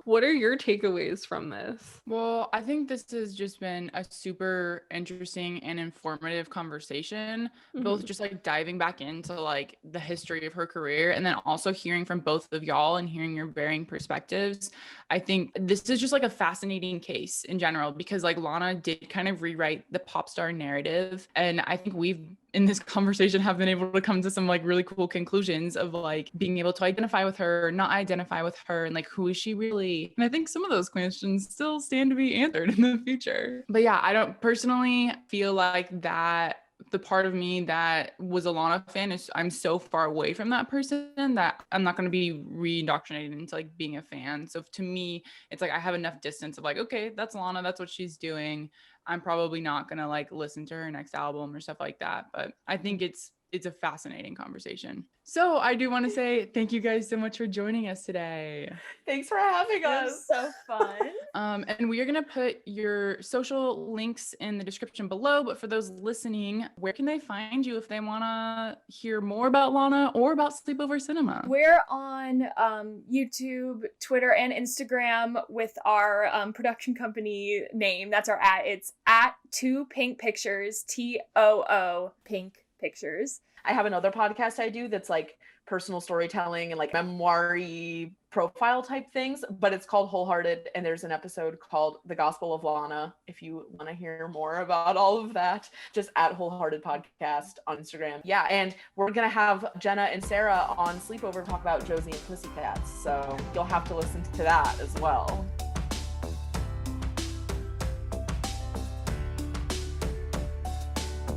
what are your takeaways from this? Well, I think this has just been a super interesting and informative conversation, both just like diving back into like the history of her career, and then also hearing from both of y'all and hearing your varying perspectives. I think this is just like a fascinating case in general, because like Lana did kind of rewrite the pop star narrative, and I think we've in this conversation have been able to come to some like really cool conclusions of like being able to identify with her, not identify with her, and like who is she really. And I think some of those questions still stand to be answered in the future. But yeah, I don't personally feel like that the part of me that was a Lana fan is, I'm so far away from that person that I'm not going to be re-indoctrinated into like being a fan. So to me, it's like I have enough distance of like, okay, that's Lana, that's what she's doing. I'm probably not going to like listen to her next album or stuff like that. But I think it's a fascinating conversation. So I do want to say thank you guys so much for joining us today. Thanks for having us. It was so fun. And we are going to put your social links in the description below. But for those listening, where can they find you if they want to hear more about Lana or about Sleepover Cinema? We're on YouTube, Twitter, and Instagram with our production company name. That's our @ it's @2pinkpictures, TOO Pink Pictures. I have another podcast I do that's like personal storytelling and like memoir-y profile type things, but it's called Wholehearted, and there's an episode called The Gospel of Lana. If you want to hear more about all of that, just @Wholehearted Podcast on Instagram. Yeah, and we're gonna have Jenna and Sarah on Sleepover talk about Josie and Pussycats, so you'll have to listen to that as well.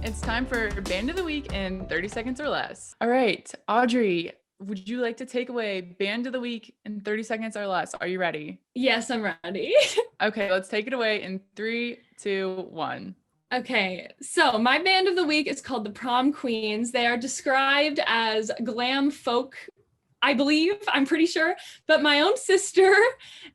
It's time for Band of the Week in 30 seconds or less. All right, Audrey, would you like to take away Band of the Week in 30 seconds or less? Are you ready? Yes, I'm ready. Okay, let's take it away in 3, 2, 1. Okay, so my band of the week is called the Prom Queens. They are described as glam folk, I believe, I'm pretty sure, but my own sister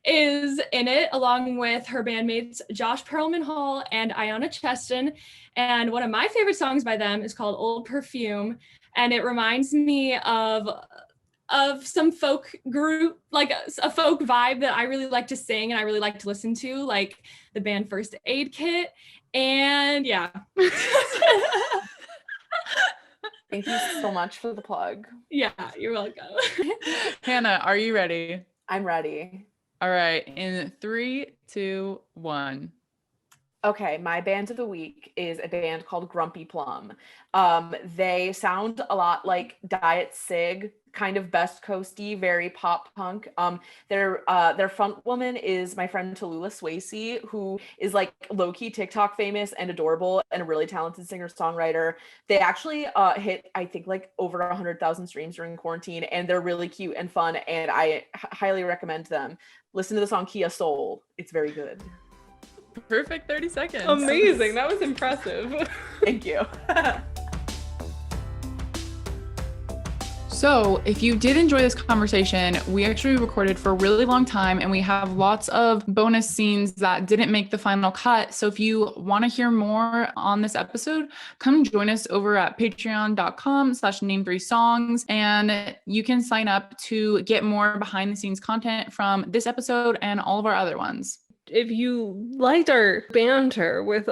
is in it along with her bandmates Josh Perlman Hall and Ayanna Cheston. And one of my favorite songs by them is called Old Perfume. And it reminds me of some folk group, like a folk vibe that I really like to sing and I really like to listen to, like the band First Aid Kit. And yeah. Thank you so much for the plug. Yeah, you're welcome. Hannah, are you ready? I'm ready. All right, in 3, 2, 1. Okay, my band of the week is a band called Grumpy Plum. They sound a lot like Diet Sig, kind of Best Coasty, very pop punk. Their front woman is my friend Tallulah Swayze, who is like low-key TikTok famous and adorable and a really talented singer-songwriter. They actually hit, I think, like over 100,000 streams during quarantine, and they're really cute and fun, and I highly recommend them. Listen to the song Kia Soul. It's very good. Perfect 30 seconds. Amazing. That was impressive. Thank you. So if you did enjoy this conversation, we actually recorded for a really long time and we have lots of bonus scenes that didn't make the final cut. So if you want to hear more on this episode, come join us over at patreon.com/name3songs, and you can sign up to get more behind the scenes content from this episode and all of our other ones. if you liked our banter with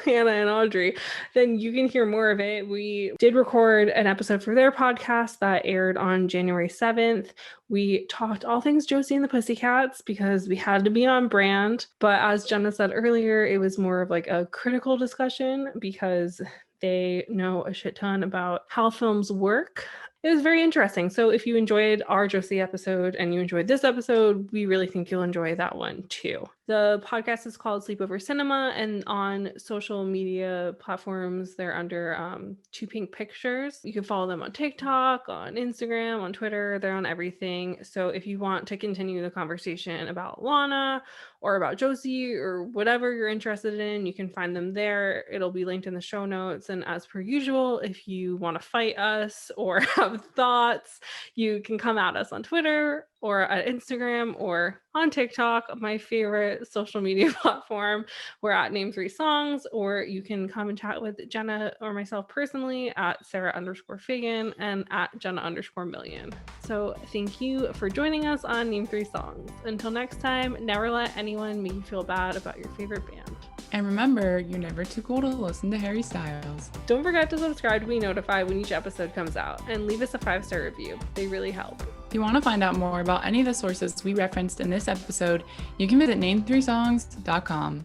Hannah and Audrey, then you can hear more of it. We did record an episode for their podcast that aired on January 7th. We talked all things Josie and the Pussycats because we had to be on brand. But as Jenna said earlier, it was more of like a critical discussion because they know a shit ton about how films work. It was very interesting. So if you enjoyed our Josie episode and you enjoyed this episode, we really think you'll enjoy that one too. The podcast is called Sleepover Cinema, and on social media platforms, they're under Two Pink Pictures. You can follow them on TikTok, on Instagram, on Twitter. They're on everything. So if you want to continue the conversation about Lana or about Josie or whatever you're interested in, you can find them there. It'll be linked in the show notes. And as per usual, if you want to fight us or have thoughts, you can come at us on Twitter or at Instagram or on TikTok, my favorite social media platform. We're at Name3Songs, or you can come and chat with Jenna or myself personally at Sarah_Fagan and at Jenna_Million. So thank you for joining us on Name3Songs. Until next time, never let anyone make you feel bad about your favorite band. And remember, you're never too cool to listen to Harry Styles. Don't forget to subscribe to be notified when each episode comes out, and leave us a 5-star review. They really help. If you want to find out more about any of the sources we referenced in this episode, you can visit name3songs.com.